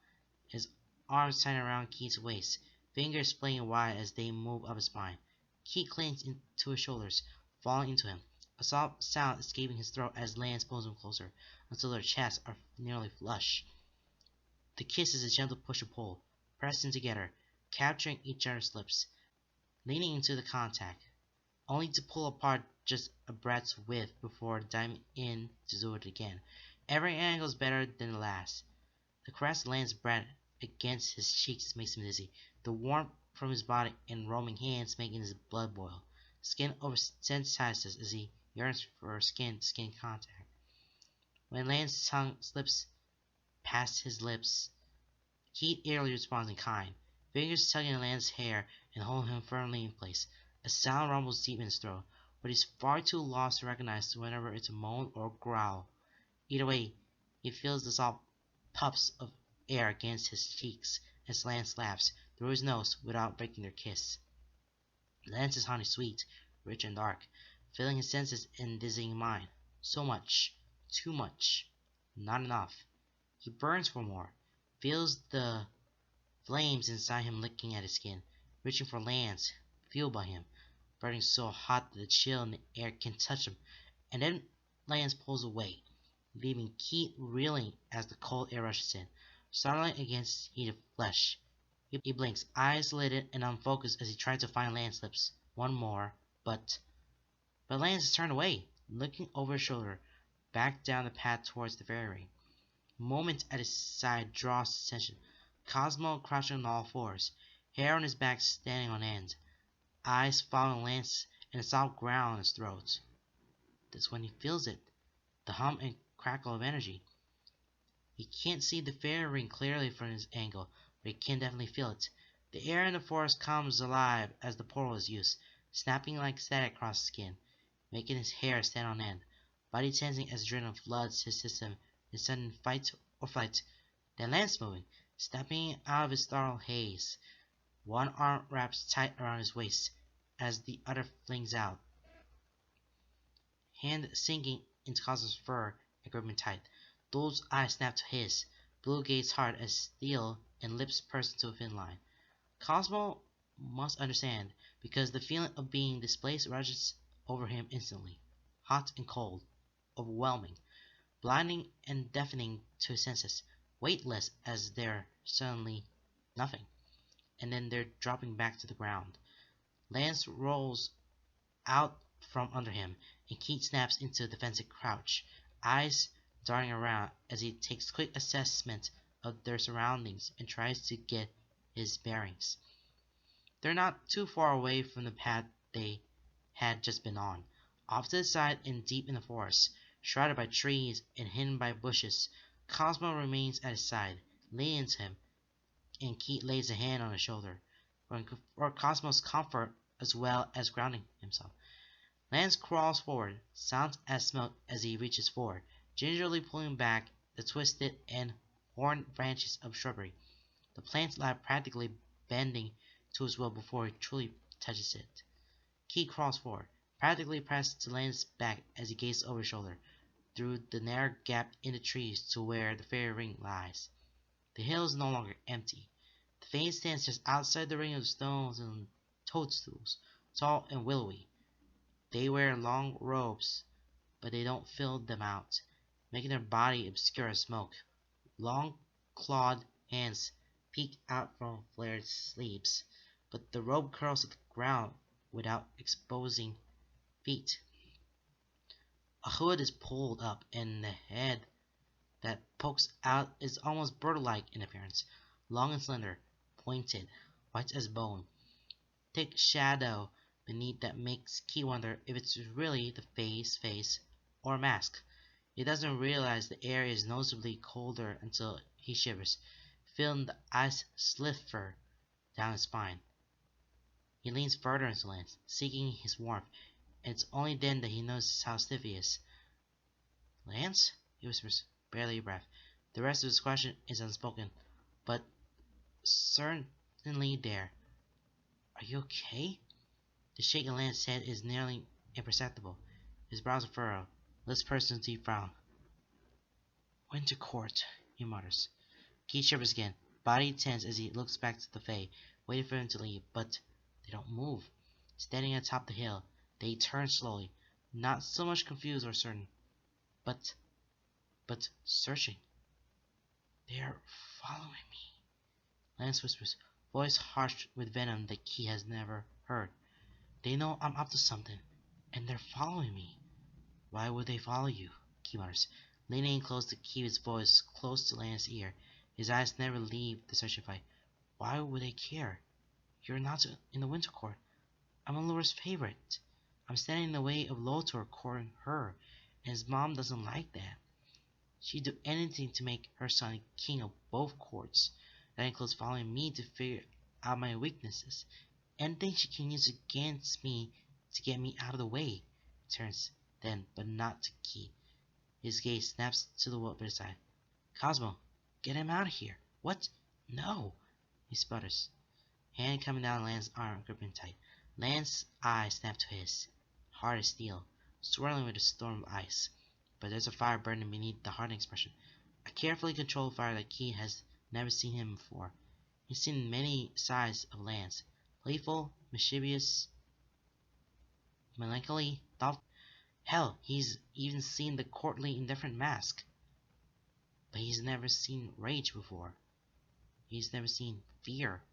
his arms tighten around Keith's waist, fingers playing wide as they move up his spine. Keith clings to his shoulders, falling into him, a soft sound escaping his throat as Lance pulls him closer, until their chests are nearly flush. The kiss is a gentle push and pull, pressing together, capturing each other's lips, leaning into the contact, only to pull apart just a breath's width before diving in to do it again. Every angle is better than the last. The caress Lance's breath against his cheeks makes him dizzy, the warmth from his body and roaming hands making his blood boil. Skin oversensitizes as he yearns for skin-to-skin contact. When Lance's tongue slips past his lips, Keith eagerly responds in kind, fingers tugging at Lance's hair and holding him firmly in place. A sound rumbles deep in his throat, but he's far too lost to recognize whenever it's a moan or a growl. Either way, he feels the soft puffs of air against his cheeks as Lance laughs through his nose without breaking their kiss. Lance is honey sweet, rich and dark, filling his senses and dizzying his mind. So much, too much, not enough. He burns for more, feels the flames inside him licking at his skin, reaching for Lance, fueled by him, burning so hot that the chill in the air can touch him, and then Lance pulls away, leaving Keith reeling as the cold air rushes in, startling against heated flesh. He blinks, eyes lidded and unfocused as he tries to find Lance's lips. One more, but Lance is turned away, looking over his shoulder, back down the path towards the Faerie. Moment at his side draws his attention. Cosmo crouching on all fours, hair on his back standing on end, eyes following Lance and a soft growl in his throat. That's when he feels it, the hum and crackle of energy. He can't see the fairy ring clearly from his angle, but he can definitely feel it. The air in the forest comes alive as the portal is used, snapping like static across his skin, making his hair stand on end, body tensing as adrenaline floods his system in sudden fight or flight. Then Lance moving, snapping out of his startled haze. One arm wraps tight around his waist as the other flings out, hand sinking into Cosmo's fur and gripping tight. Those eyes snap to his, blue gaze hard as steel and lips pursed into a thin line. Cosmo must understand, because the feeling of being displaced rushes over him instantly, hot and cold, overwhelming, blinding and deafening to his senses, weightless as they're suddenly nothing, and then they're dropping back to the ground. Lance rolls out from under him, and Keith snaps into a defensive crouch, eyes darting around as he takes quick assessment of their surroundings and tries to get his bearings. They're not too far away from the path they had just been on. Off to the side and deep in the forest, shrouded by trees and hidden by bushes, Cosmo remains at his side, leaning into him, and Keith lays a hand on his shoulder, for Cosmo's comfort as well as grounding himself. Lance crawls forward, silent as smoke as he reaches forward, gingerly pulling back the twisted and horned branches of shrubbery. The plants lie practically bending to his will before he truly touches it. Keith crawls forward, practically pressed to Lance's back as he gazes over his shoulder, through the narrow gap in the trees to where the fairy ring lies. The hill is no longer empty. The Fae stands just outside the ring of stones and toadstools, tall and willowy. They wear long robes, but they don't fill them out, making their body obscure as smoke. Long clawed hands peek out from flared sleeves, but the robe curls to the ground without exposing feet. A hood is pulled up, and the head that pokes out is almost bird-like in appearance, long and slender, pointed, white as bone. Thick shadow beneath that makes Key wonder if it's really the Fae's face or a mask. He doesn't realize the air is noticeably colder until he shivers, feeling the ice sliver down his spine. He leans further into Lance, seeking his warmth, and it's only then that he notices how stiff he is. "Lance?" he whispers, barely a breath. The rest of his question is unspoken, but certainly there. "Are you okay?" The shake in Lance's head is nearly imperceptible. His brows are furrowed, lips pursed into a deep frown. "Winter Court," he mutters. Keith shivers again, body tense as he looks back to the Fae, waiting for him to leave, but they don't move. Standing atop the hill, they turn slowly, not so much confused or certain, but searching. "They are following me," Lance whispers, voice harsh with venom that Keith has never heard. "They know I'm up to something, and they're following me." "Why would they follow you?" Keith mutters, leaning close to keep his voice close to Lance's ear. His eyes never leave the searching Fae. "Why would they care? You're not in the Winter Court. I'm Allura's favorite. I'm standing in the way of Lotor courting her, and his mom doesn't like that. She'd do anything to make her son king of both courts. That includes following me to figure out my weaknesses. Anything she can use against me to get me out of the way." Turns then, but not to Key. His gaze snaps to the wall by his side. "Cosmo, get him out of here." "What? No," he sputters, hand coming down Lance's arm, gripping tight. Lance's eyes snap to his, hard as steel, swirling with a storm of ice. But there's a fire burning beneath the hardened expression, a carefully controlled fire that Key has never seen him before. He's seen many sides of Lance, playful, mischievous, melancholy, thoughtful. Hell, he's even seen the courtly, indifferent mask. But he's never seen rage before. He's never seen fear,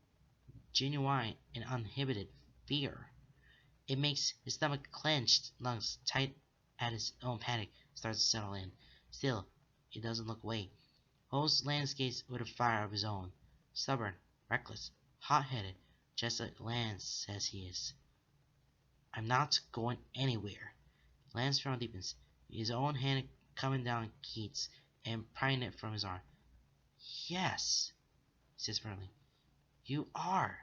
genuine and uninhibited fear. It makes his stomach clenched, lungs tight as his own panic starts to settle in. Still, he doesn't look away. Holds landscapes with a fire of his own. Stubborn, reckless, hot-headed, just like Lance says he is. "I'm not going anywhere." Lance's frown deepens, his own hand coming down Keith's and prying it from his arm. Yes, he says firmly. You are.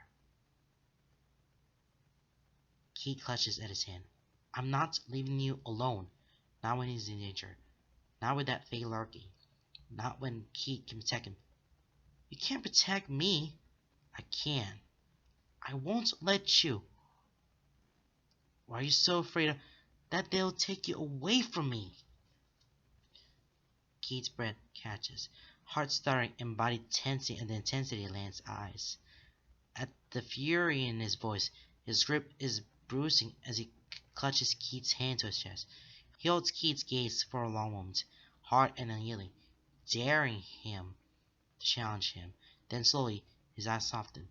Keith clutches at his hand. I'm not leaving you alone. Not when he's in danger. Not with that Fae lurking. Not when Keith can protect him. You can't protect me. I can. I won't let you. Why are you so afraid that they'll take you away from me? Keith's breath catches, heart stuttering and body tensing at the intensity of Lance's eyes. At the fury in his voice, his grip is bruising as he clutches Keith's hand to his chest. He holds Keith's gaze for a long moment, hard and unyielding, daring him to challenge him. Then slowly, his eyes soften.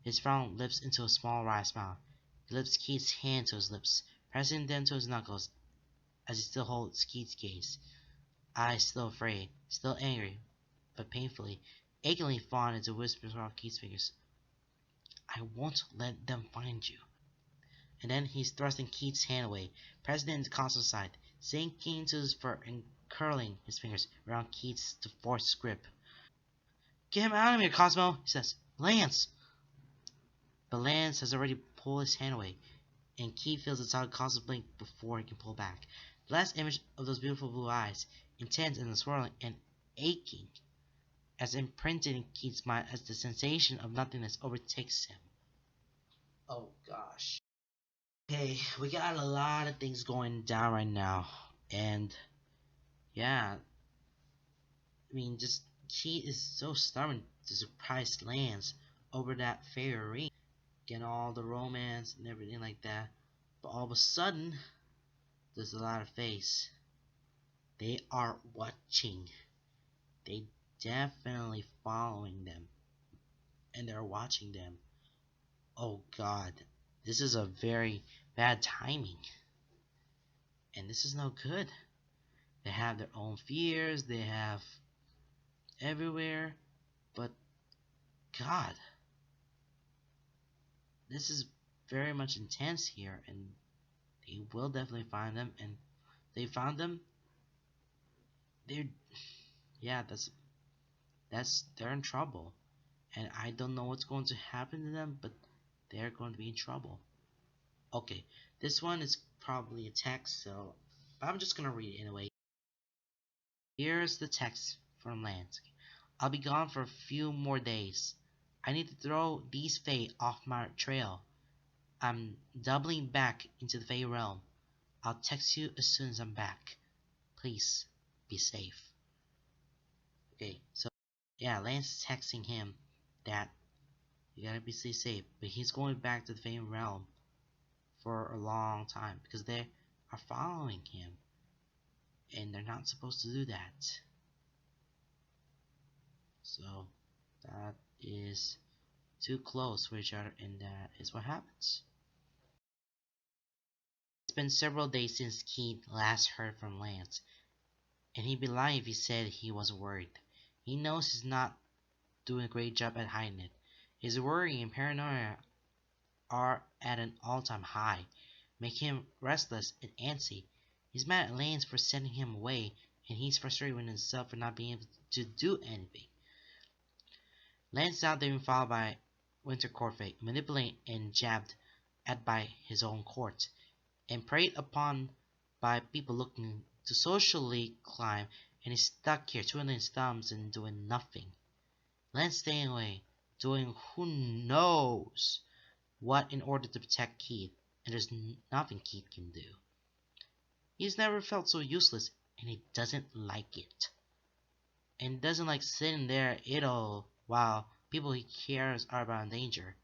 His frown lifts into a small wry smile. He lifts Keith's hand to his lips, pressing them to his knuckles as he still holds Keith's gaze. Eyes still afraid, still angry, but painfully, achingly fond into whispers around Keith's fingers. I won't let them find you. And then he's thrusting Keith's hand away, pressing it into Cosmo's side, sinking into his fur and curling his fingers around Keith's to force his grip. Get him out of here, Cosmo, he says. Lance! But Lance has already pulled his hand away, and Keith feels the solid Cosmo blink before he can pull back. The last image of those beautiful blue eyes, intense and swirling and aching, as imprinted in Keith's mind as the sensation of nothingness overtakes him. Oh gosh. Okay, we got a lot of things going down right now, and yeah, I mean, just Keith is so stubborn to surprise Lance over that Faerie, getting all the romance and everything like that. But all of a sudden, there's a lot of face. They are watching. They definitely following them, and they're watching them. Oh God, this is a very bad timing, and this is no good. They have their own fears. They have everywhere, but God, this is very much intense here, and they will definitely find them. And they found them. They're yeah, that's they're in trouble, and I don't know what's going to happen to them, but they're going to be in trouble. Okay, this one is probably a text, so I'm just gonna read it anyway. Here's the text from Lance. I'll be gone for a few more days. I need to throw these Fae off my trail. I'm doubling back into the Fae realm. I'll text you as soon as I'm back. Please be safe. Okay, so yeah, Lance is texting him that you gotta be safe, but he's going back to the Fae realm for a long time because they are following him, and they're not supposed to do that. So that is too close for each other, and that is what happens. It's been several days since Keith last heard from Lance, and he'd be lying if he said he wasn't worried. He knows he's not doing a great job at hiding it. His worry and paranoia are at an all-time high, making him restless and antsy. He's mad at Lance for sending him away, and he's frustrated with himself for not being able to do anything. Lance is out there being followed by Winter Court Fae, manipulated and jabbed at by his own court, and preyed upon by people looking to socially climb, and he's stuck here twiddling his thumbs and doing nothing. Lance staying away, doing who knows what in order to protect Keith, and there's nothing Keith can do. He's never felt so useless, and he doesn't like it. And doesn't like sitting there idle while people he cares are about in danger,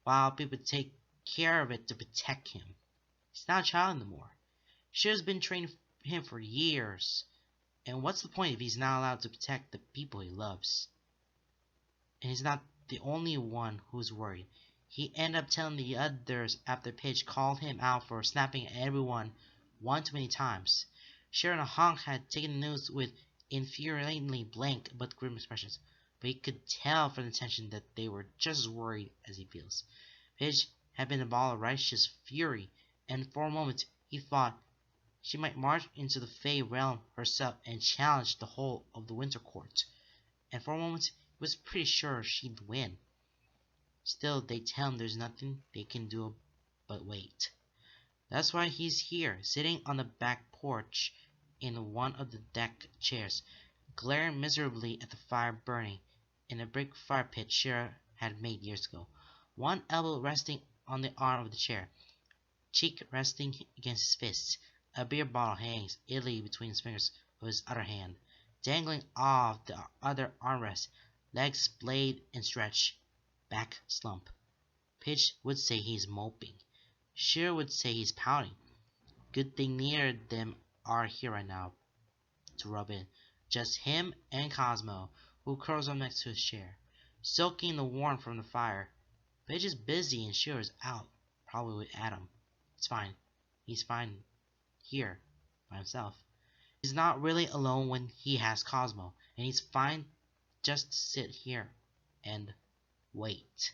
while people take care of it to protect him. He's not a child anymore. She has been training him for years, and what's the point if he's not allowed to protect the people he loves? And he's not the only one who's worried. He ended up telling the others after Paige called him out for snapping at everyone one too many times. Sharon and Hong had taken the news with infuriatingly blank but grim expressions, but he could tell from the tension that they were just as worried as he feels. Paige had been a ball of righteous fury, and for a moment he thought she might march into the Fae realm herself and challenge the whole of the Winter Court. and for a moment he was pretty sure she'd win. Still, they tell him there's nothing they can do but wait. That's why he's here, sitting on the back porch in one of the deck chairs, glaring miserably at the fire burning in a brick fire pit Shira had made years ago. One elbow resting on the arm of the chair, cheek resting against his fist. A beer bottle hangs idly between his fingers of his other hand, dangling off the other armrest, legs splayed and stretched, back slump. Pitch would say he's moping. Shira would say he's pouting. Good thing neither of them are here right now to rub in. Just him and Cosmo, who curls up next to his chair, soaking the warmth from the fire. Pitch is busy and Shira's out, probably with Adam. It's fine. He's fine here by himself. He's not really alone when he has Cosmo, and he's fine just to sit here and wait.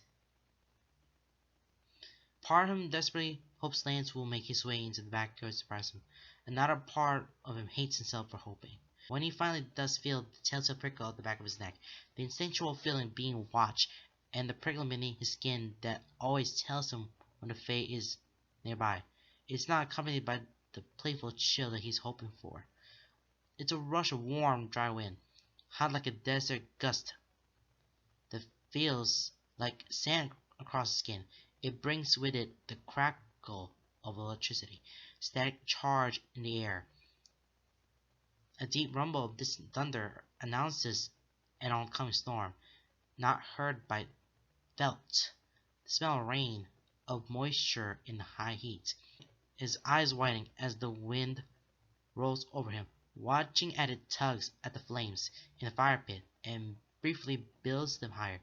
Part of him desperately hopes Lance will make his way into the backyard to surprise him. Another part of him hates himself for hoping. When he finally does feel the telltale prickle at the back of his neck, the instinctual feeling of being watched, and the prickle beneath his skin that always tells him when the Fae is nearby, it's not accompanied by the playful chill that he's hoping for. It's a rush of warm, dry wind, hot like a desert gust, that feels like sand across the skin. It brings with it the crackle of electricity, static charge in the air. A deep rumble of distant thunder announces an oncoming storm, not heard but felt. The smell of rain, of moisture in the high heat. His eyes widening as the wind rolls over him, watching as it tugs at the flames in the fire pit and briefly builds them higher,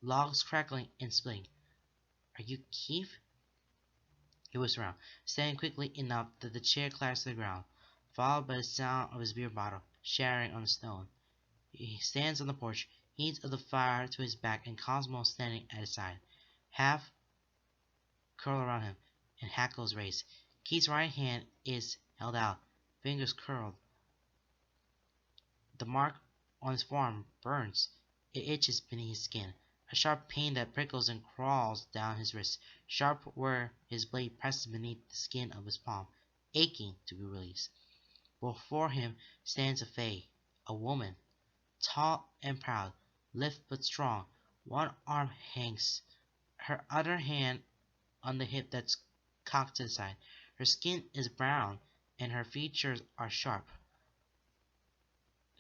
logs crackling and splitting. Are you Keith? He whispers around, standing quickly enough that the chair clatters to the ground, followed by the sound of his beer bottle shattering on the stone. He stands on the porch, heat of the fire to his back, and Cosmo standing at his side, half curled around him, and hackles raised. Keith's right hand is held out, fingers curled. The mark on his forearm burns. It itches beneath his skin, a sharp pain that prickles and crawls down his wrist, sharp where his blade presses beneath the skin of his palm, aching to be released. Before him stands a Fae, a woman, tall and proud, lithe but strong. One arm hangs, her other hand on the hip that's cocked to the side. Her skin is brown, and her features are sharp,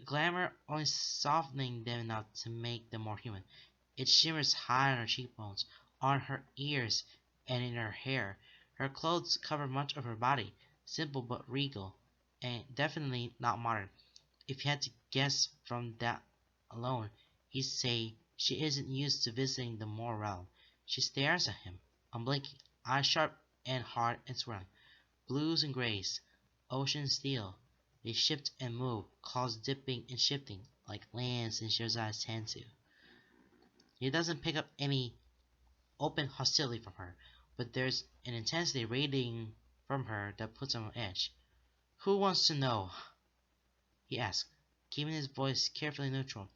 glamour only softening them enough to make them more human. It shimmers high on her cheekbones, on her ears, and in her hair. Her clothes cover much of her body, simple but regal, and definitely not modern. If you had to guess from that alone, he'd say she isn't used to visiting the moral realm. She stares at him, unblinking, eyes sharp and hard and swirling, blues and grays, ocean steel. They shift and move, claws dipping and shifting, like Lance and Shirzai's tend to. He doesn't pick up any open hostility from her, but there's an intensity radiating from her that puts him on edge. Who wants to know? He asks, keeping his voice carefully neutral.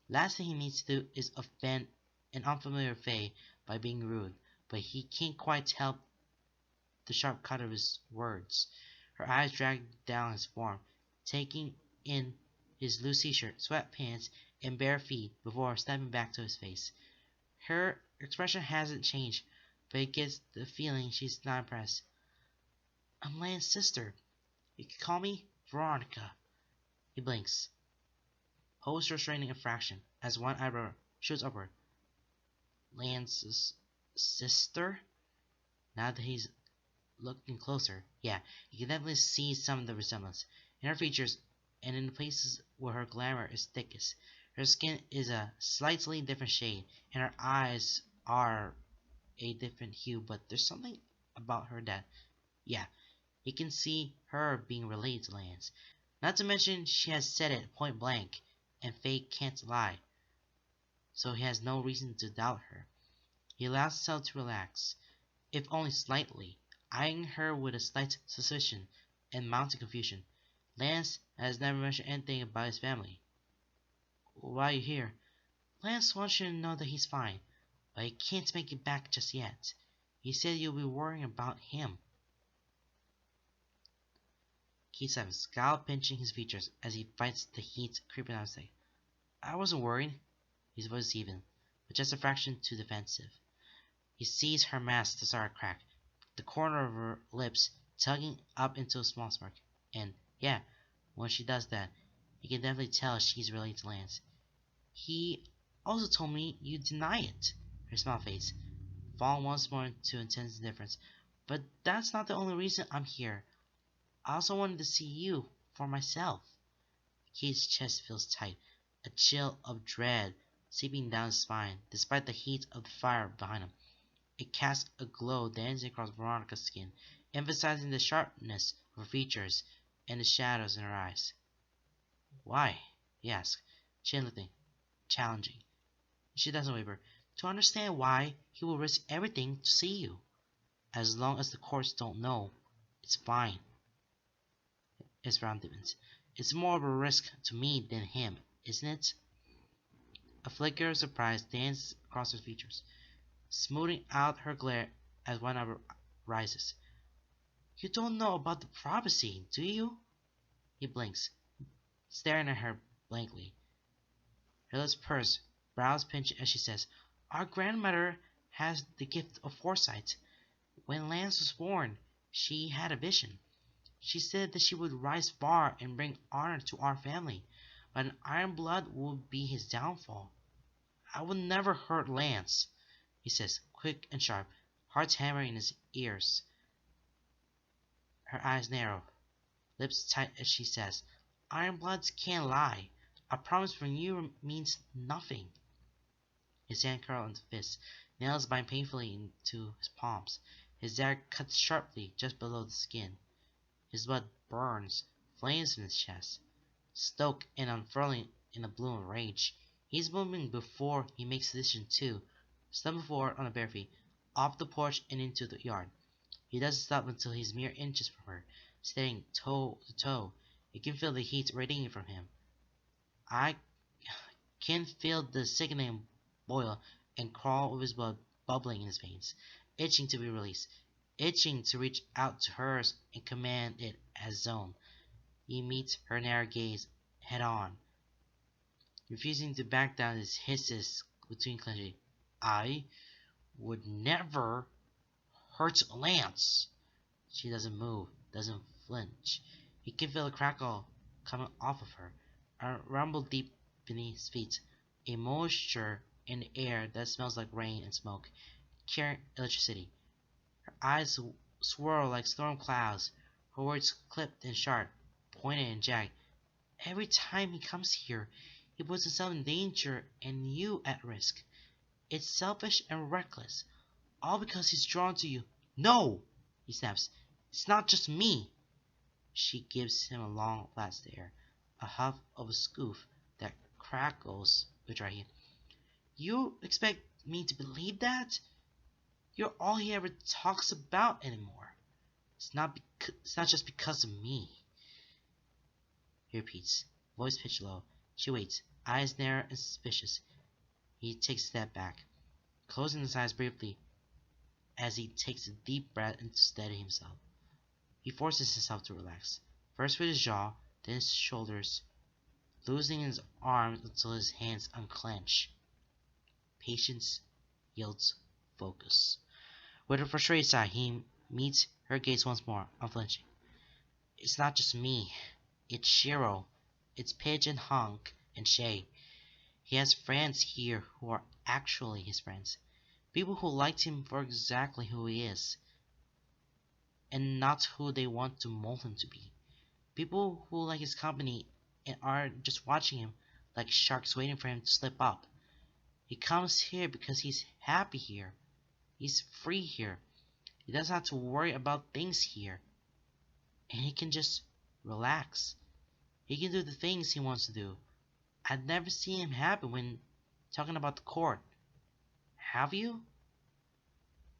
Last thing he needs to do is offend an unfamiliar Fae by being rude, but he can't quite help the sharp cut of his words. Her eyes drag down his form, taking in his loose t-shirt, sweatpants, and bare feet before stepping back to his face. Her expression hasn't changed, but he gets the feeling she's not impressed. I'm Lance's sister. You can call me Veronica. He blinks, pose restraining a fraction, as one eyebrow shoots upward. Lance's sister? Now that he's looking closer, yeah, you can definitely see some of the resemblance in her features and in the places where her glamour is thickest. Her skin is a slightly different shade, and her eyes are a different hue, but there's something about her that, yeah, he can see her being related to Lance. Not to mention, she has said it point blank, and Faye can't lie, so he has no reason to doubt her. He allows himself to relax, if only slightly, eyeing her with a slight suspicion and mounting confusion. Lance has never mentioned anything about his family. Why are you here? Lance wants you to know that he's fine, but he can't make it back just yet. He said you'll be worrying about him. Keith Seven, scowl pinching his features as he fights the heat creeping out of his neck. I wasn't worried. His voice is even, but just a fraction too defensive. He sees her mask start to crack, the corner of her lips tugging up into a small smirk. And, yeah, when she does that, he can definitely tell she's related to Lance. He also told me you deny it. Her smile fades, falling once more into intense indifference. But that's not the only reason I'm here. I also wanted to see you for myself. Keith's chest feels tight, a chill of dread seeping down his spine, despite the heat of the fire behind him. It casts a glow dancing across Veronica's skin, emphasizing the sharpness of her features and the shadows in her eyes. Why? He asks, chin lifting, challenging. She doesn't waver. To understand why he will risk everything to see you. As long as the courts don't know, it's fine. His frown deepens. It's more of a risk to me than him, isn't it? A flicker of surprise dances across her features, smoothing out her glare as one eyebrow rises. You don't know about the prophecy, do you? He blinks, staring at her blankly. Her lips purse, brows pinch as she says, Our grandmother has the gift of foresight. When Lance was born, she had a vision. She said that she would rise far and bring honor to our family, but an iron blood would be his downfall. I would never hurt Lance, he says, quick and sharp, hearts hammering in his ears. Her eyes narrow, lips tight as she says, Iron bloods can't lie. A promise from you means nothing. His hand curls into fists, nails bind painfully into his palms. His dagger cuts sharply just below the skin. His blood burns, flames in his chest, stoked and unfurling in a bloom of rage. He's moving before he makes a decision too, stumbling forward on the bare feet, off the porch and into the yard. He doesn't stop until he's mere inches from her, standing toe to toe. He can feel the heat radiating from him. I can feel the sickening boil and crawl of his blood bubbling in his veins, itching to be released, itching to reach out to hers and command it as his own. He meets her narrow gaze head on, refusing to back down. His hisses between clenching. I would never hurt Lance. She doesn't move, doesn't flinch. He can feel a crackle coming off of her, a rumble deep beneath his feet, a moisture in the air that smells like rain and smoke, carrying electricity. Her eyes swirl like storm clouds, her words clipped and sharp, pointed and jagged. Every time he comes here, he puts himself in danger and you at risk. It's selfish and reckless, all because he's drawn to you. No! He snaps. It's not just me. She gives him a long, flat stare, a huff of a scoof that crackles with dry heat. You expect me to believe that? You're all he ever talks about anymore. It's not just because of me. He repeats, voice pitched low. She waits, eyes narrow and suspicious. He takes a step back, closing his eyes briefly as he takes a deep breath and to steady himself. He forces himself to relax, first with his jaw, then his shoulders, loosening his arms until his hands unclench. Patience yields focus. With a frustrated sigh, he meets her gaze once more, unflinching. It's not just me. It's Shiro. It's Pidge and Hunk and Shay. He has friends here who are actually his friends. People who liked him for exactly who he is, and not who they want to mold him to be. People who like his company and are just watching him like sharks waiting for him to slip up. He comes here because he's happy here. He's free here. He doesn't have to worry about things here. And he can just relax. He can do the things he wants to do. I'd never seen him happy when talking about the court. Have you?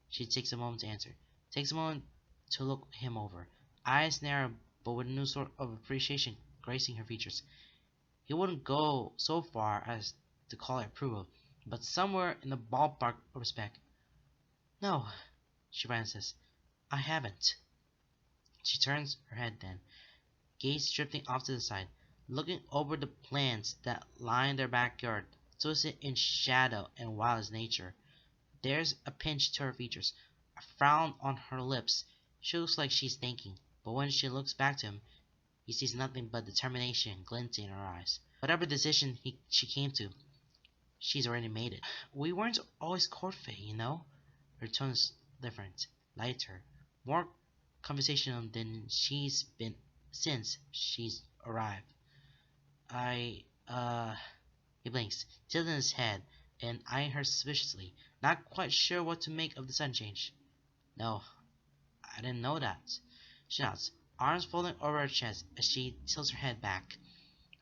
She takes a moment to answer. Takes a moment to look him over. Eyes narrow, but with a new sort of appreciation gracing her features. He wouldn't go so far as to call it approval, but somewhere in the ballpark of respect. No, she finally says, I haven't. She turns her head then, gaze drifting off to the side, looking over the plants that line their backyard, twisted in shadow and wild as nature. There's a pinch to her features, a frown on her lips. She looks like she's thinking, but when she looks back to him, he sees nothing but determination glinting in her eyes. Whatever decision she came to, she's already made it. We weren't always court Fae, you know? Her tone's different, lighter, more conversational than she's been since she's arrived. I, he blinks, tilting his head and eyeing her suspiciously, not quite sure what to make of the sudden change. No, I didn't know that. She nods, arms folding over her chest as she tilts her head back,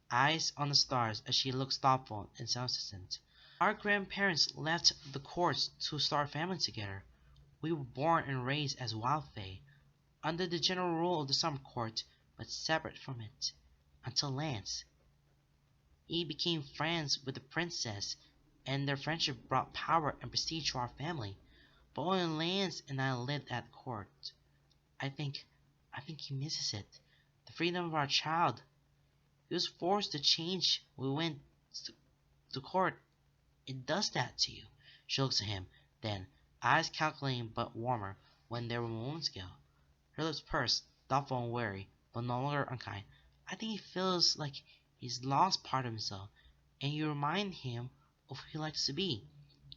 eyes on the stars as she looks thoughtful and self-assistant. Our grandparents left the courts to start a family together. We were born and raised as wild fae, under the general rule of the summer court, but separate from it, until Lance. He became friends with the princess, and their friendship brought power and prestige to our family. But only Lance and I lived at court. I think he misses it. The freedom of our child. He was forced to change when we went to court. It does that to you. She looks at him, then, eyes calculating but warmer when they were moments ago. Her lips pursed, thoughtful and wary, but no longer unkind. I think he feels like he's lost part of himself, and you remind him of who he likes to be.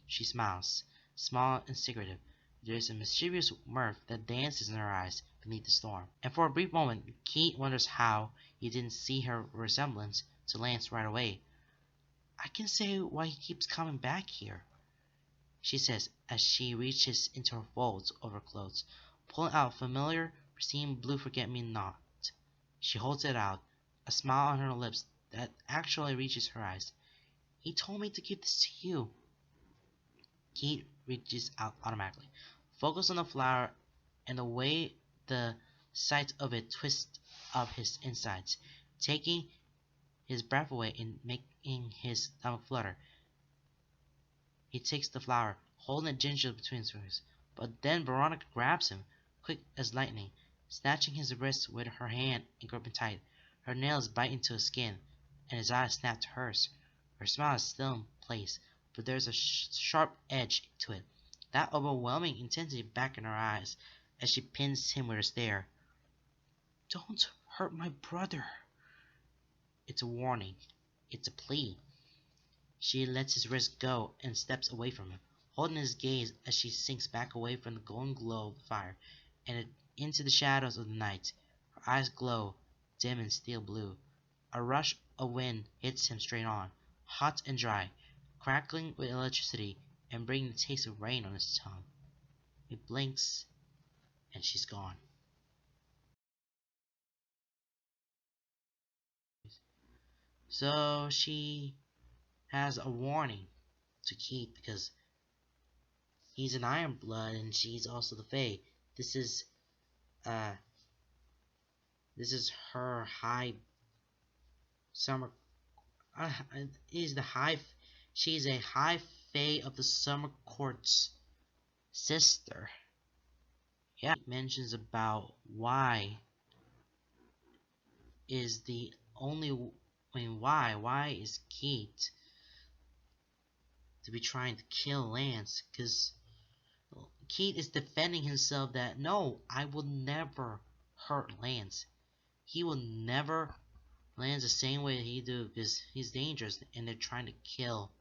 She smiles, small and secretive. There is a mischievous mirth that dances in her eyes beneath the storm. And for a brief moment, Kate wonders how he didn't see her resemblance to Lance right away. I can say why he keeps coming back here, she says as she reaches into her folds of her clothes, pulling out a familiar, pristine blue forget-me-not. She holds it out, a smile on her lips that actually reaches her eyes. He told me to give this to you. Kate reaches out automatically, focused on the flower and the way the sight of it twists up his insides, taking his breath away and making his stomach flutter. He takes the flower, holding it gingerly between his fingers, but then Veronica grabs him, quick as lightning, snatching his wrist with her hand and gripping tight. Her nails bite into his skin, and his eyes snap to hers. Her smile is still in place, but there's a sharp edge to it, that overwhelming intensity back in her eyes as she pins him with a stare. Don't hurt my brother. It's a warning. It's a plea. She lets his wrist go and steps away from him, holding his gaze as she sinks back away from the golden glow of the fire and into the shadows of the night. Her eyes glow, dim and steel blue. A rush of wind hits him straight on, hot and dry, crackling with electricity and bringing the taste of rain on his tongue. He blinks, and she's gone. So she has a warning to keep because he's an Iron Blood and she's also the Fae. This is uh her high summer is the high she's a high Fae of the Summer Court's sister. Yeah, it mentions about why is the only why is Kate to be trying to kill Lance? Because Kate is defending himself that no, I will never hurt Lance. He will never Lance the same way he do because he's dangerous and they're trying to kill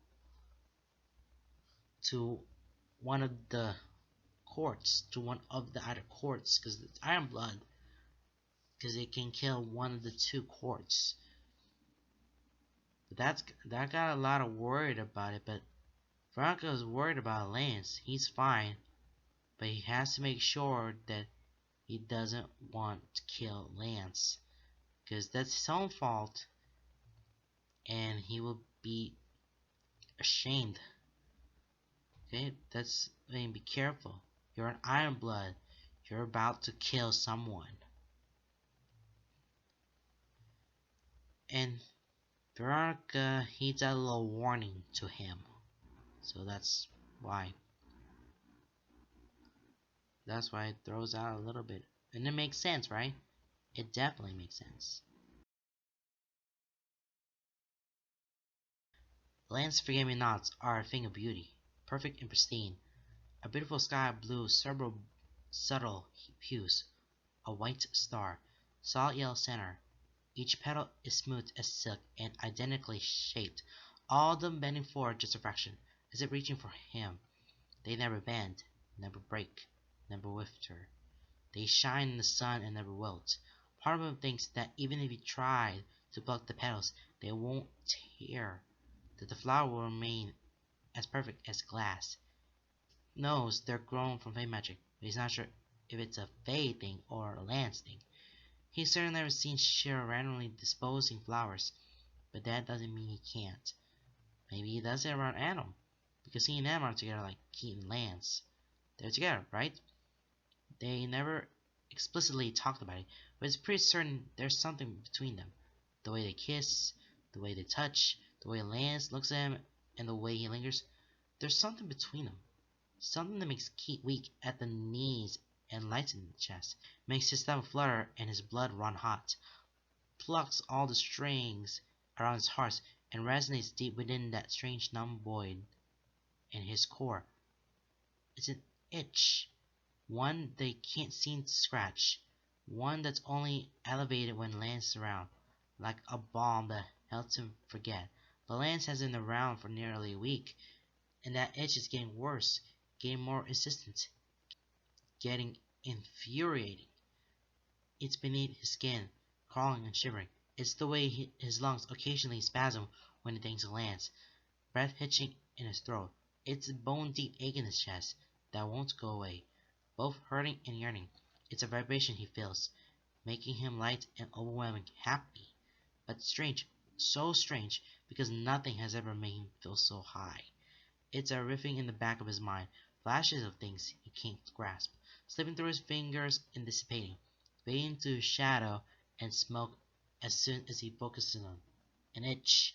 to one of the courts, to one of the other courts because it's Iron Blood because it can kill one of the two courts. But that got a lot of worried about it, but Veronica is worried about Lance. He's fine, but he has to make sure that he doesn't want to kill Lance because that's his own fault and he will be ashamed. Okay, be careful. You're an Iron Blood. You're about to kill someone. And Veronica heeds a little warning to him. So why. That's why it throws out a little bit. And it makes sense, right? It definitely makes sense. Land's forget-me-nots are a thing of beauty, perfect and pristine. A beautiful sky of blue, several subtle hues, a white star, solid yellow center. Each petal is smooth as silk and identically shaped, all of them bending forward just a fraction, as if reaching for him. They never bend, never break, never wither. They shine in the sun and never wilt. Part of him thinks that even if he tried to pluck the petals, they won't tear, that the flower will remain as perfect as glass. He knows they're grown from Fae magic, but he's not sure if it's a Fae thing or a Lance thing. He's certainly never seen Shira randomly disposing flowers, but that doesn't mean he can't. Maybe he does it around Adam, because he and Adam are together like Keith and Lance. They're together, right? They never explicitly talked about it, but it's pretty certain there's something between them. The way they kiss, the way they touch, the way Lance looks at him, and the way he lingers. There's something between them. Something that makes Keith weak at the knees and lights in the chest, makes his stomach flutter and his blood run hot, plucks all the strings around his heart and resonates deep within that strange numb void in his core. It's an itch, one they can't seem to scratch, one that's only elevated when Lance is around, like a balm that helps him forget. But Lance hasn't been around for nearly a week, and that itch is getting worse, getting more insistent, getting infuriating. It's beneath his skin, crawling and shivering. It's the way his lungs occasionally spasm when he thinks of Lance, breath hitching in his throat. It's a bone-deep ache in his chest that won't go away, both hurting and yearning. It's a vibration he feels, making him light and overwhelming happy, but strange, so strange, because nothing has ever made him feel so high. It's a riffing in the back of his mind, flashes of things he can't grasp, slipping through his fingers and dissipating, fading into his shadow and smoke as soon as he focuses on an itch,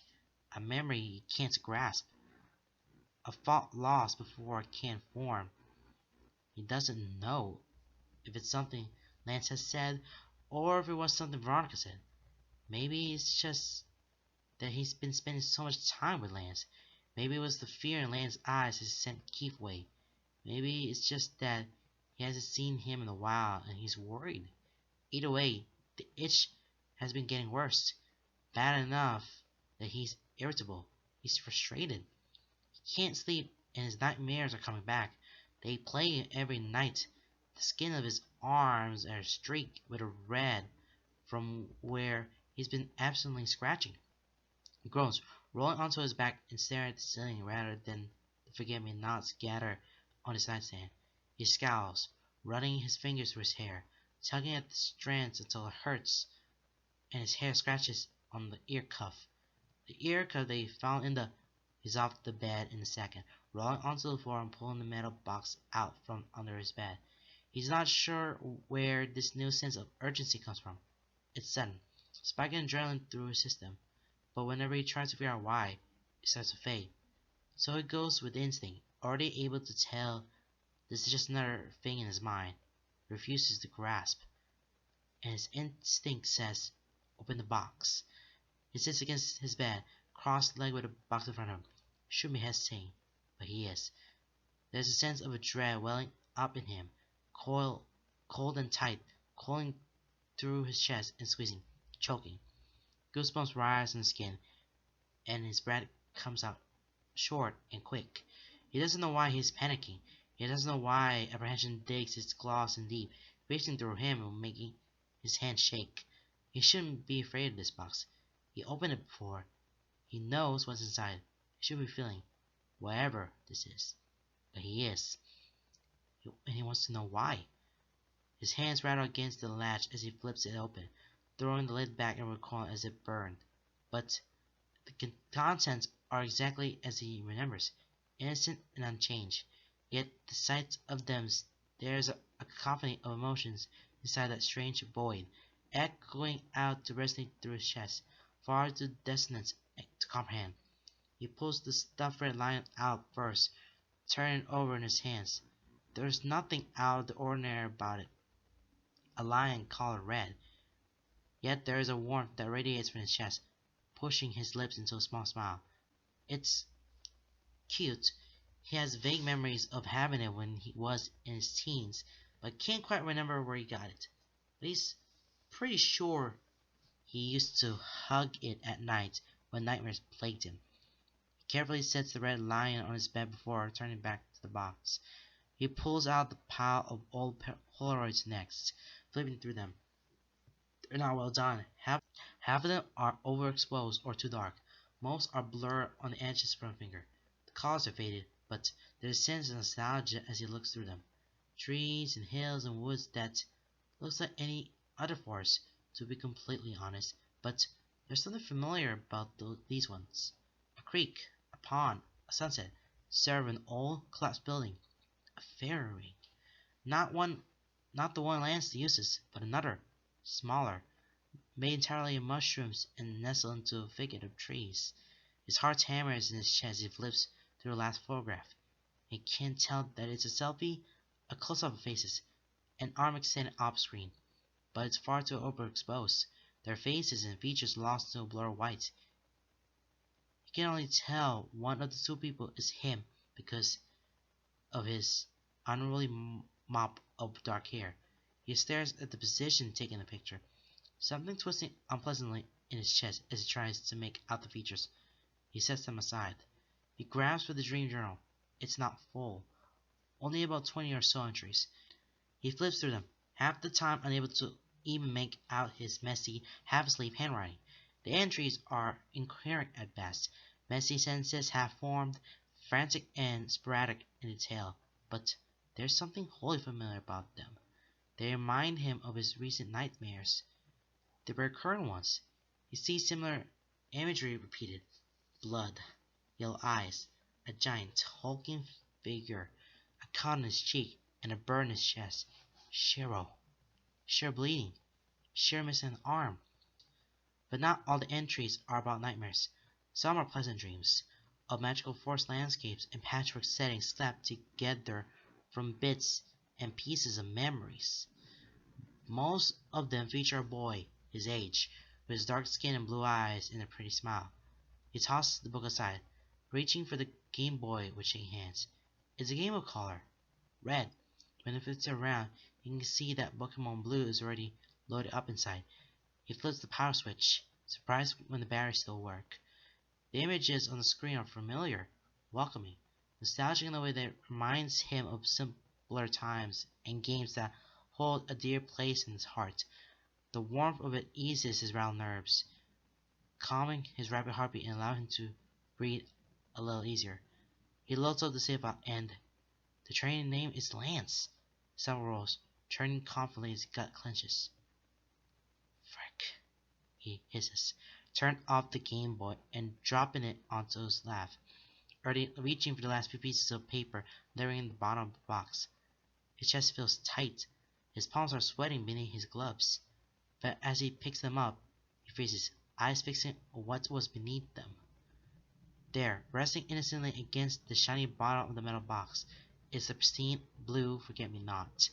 a memory he can't grasp, a thought lost before it can form. He doesn't know if it's something Lance has said or if it was something Veronica said. Maybe it's just that he's been spending so much time with Lance. Maybe it was the fear in Lance's eyes that sent Keith away. Maybe it's just that he hasn't seen him in a while and he's worried. Either way, the itch has been getting worse. Bad enough that he's irritable. He's frustrated. He can't sleep and his nightmares are coming back. They play every night. The skin of his arms are streaked with a red from where he's been absently scratching. He groans, rolling onto his back and staring at the ceiling rather than the forget-me-nots gather on his nightstand. He scowls, running his fingers through his hair, tugging at the strands until it hurts, and his hair scratches on the ear cuff. The ear cuff they found in the... He's off the bed in a second, rolling onto the floor and pulling the metal box out from under his bed. He's not sure where this new sense of urgency comes from. It's sudden, spiking adrenaline through his system, but whenever he tries to figure out why, it starts to fade. So he goes with instinct, already able to tell this is just another thing in his mind, refuses to grasp, and his instinct says, open the box. He sits against his bed, cross-legged with the box in front of him, shouldn't be hesitating, but he is. There's a sense of a dread welling up in him, cold and tight, coiling through his chest and squeezing, choking. Goosebumps rise on his skin, and his breath comes out short and quick. He doesn't know why he's panicking. He doesn't know why apprehension digs its claws in deep, piercing through him and making his hands shake. He shouldn't be afraid of this box. He opened it before. He knows what's inside. He should be feeling whatever this is. But he is. And he wants to know why. His hands rattle against the latch as he flips it open, throwing the lid back and recoiling as if burned. But the contents are exactly as he remembers, innocent and unchanged. Yet the sight of them stirs a cacophony of emotions inside that strange void, echoing out to resonate through his chest, far to dissonance to comprehend. He pulls the stuffed red lion out first, turning it over in his hands. There is nothing out of the ordinary about it. A lion colored red, yet there is a warmth that radiates from his chest, pushing his lips into a small smile. It's cute. He has vague memories of having it when he was in his teens, but can't quite remember where he got it. But he's pretty sure he used to hug it at night when nightmares plagued him. He carefully sets the red lion on his bed before turning back to the box. He pulls out the pile of old Polaroids next, flipping through them. They're not well done. Half of them are overexposed or too dark. Most are blurred on the edges from a finger. The colors are faded, but there's a sense of nostalgia as he looks through them. Trees and hills and woods that looks like any other forest, to be completely honest, but there's something familiar about these ones. A creek, a pond, a sunset, serve an old collapsed building, a faerie. Not the one Lance uses, but another, smaller, made entirely of mushrooms and nestled into a thicket of trees. His heart hammers in his chest as he flips through the last photograph. He can't tell that it's a selfie, a close-up of faces, an arm extended off-screen, but it's far too overexposed, their faces and features lost to a blur of white. He can only tell one of the two people is him because of his unruly mop of dark hair. He stares at the position taking the picture, something twisting unpleasantly in his chest as he tries to make out the features. He sets them aside. He grabs for the dream journal. It's not full, only about 20 or so entries. He flips through them, half the time unable to even make out his messy, half-asleep handwriting. The entries are incoherent at best, messy sentences half-formed, frantic and sporadic in detail, but there's something wholly familiar about them. They remind him of his recent nightmares, the recurrent ones. He sees similar imagery repeated: blood, yellow eyes, a giant, hulking figure, a cut on his cheek, and a burn in his chest. Shiro. Shiro bleeding. Shiro missing an arm. But not all the entries are about nightmares. Some are pleasant dreams, of magical forest landscapes and patchwork settings slapped together from bits and pieces of memories. Most of them feature a boy, his age, with his dark skin and blue eyes and a pretty smile. He tosses the book aside, reaching for the Game Boy with shaking hands. It's a Game of Color. Red. When he flips it around, you can see that Pokemon Blue is already loaded up inside. He flips the power switch, surprised when the batteries still work. The images on the screen are familiar, welcoming, nostalgic in a way that reminds him of simpler times and games that hold a dear place in his heart. The warmth of it eases his round nerves, calming his rapid heartbeat and allowing him to breathe a little easier. He loads up the save file and the training name is Lance. Several rolls, turning confidently as his gut clenches. Frick, he hisses, turning off the Game Boy and dropping it onto his lap, already reaching for the last few pieces of paper layering in the bottom of the box. His chest feels tight. His palms are sweating beneath his gloves. But as he picks them up, he freezes, eyes fixing on what was beneath them. There, resting innocently against the shiny bottom of the metal box, is the pristine blue forget-me-not.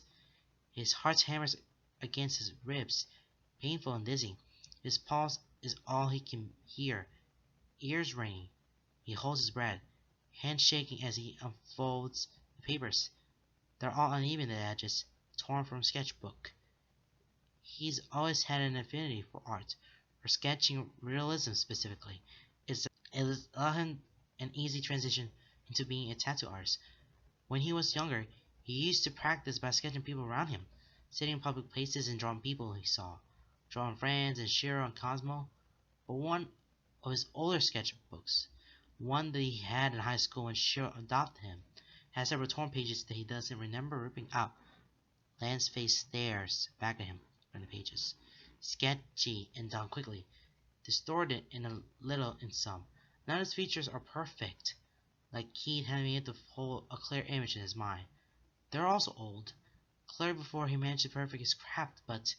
His heart hammers against his ribs, painful and dizzy. His pulse is all he can hear, ears ringing. He holds his breath, hands shaking as he unfolds the papers. They're all uneven at the edges, torn from a sketchbook. He's always had an affinity for art, for sketching realism specifically. It allowed him an easy transition into being a tattoo artist. When he was younger, he used to practice by sketching people around him, sitting in public places and drawing people he saw, drawing friends and Shiro and Cosmo. But one of his older sketchbooks, one that he had in high school when Shiro adopted him, has several torn pages that he doesn't remember ripping out. Lance's face stares back at him from the pages, sketchy and done quickly, distorted in a little in some. None of his features are perfect, like Keith having it to hold a clear image in his mind. They're also old, clear before he managed to perfect his craft, but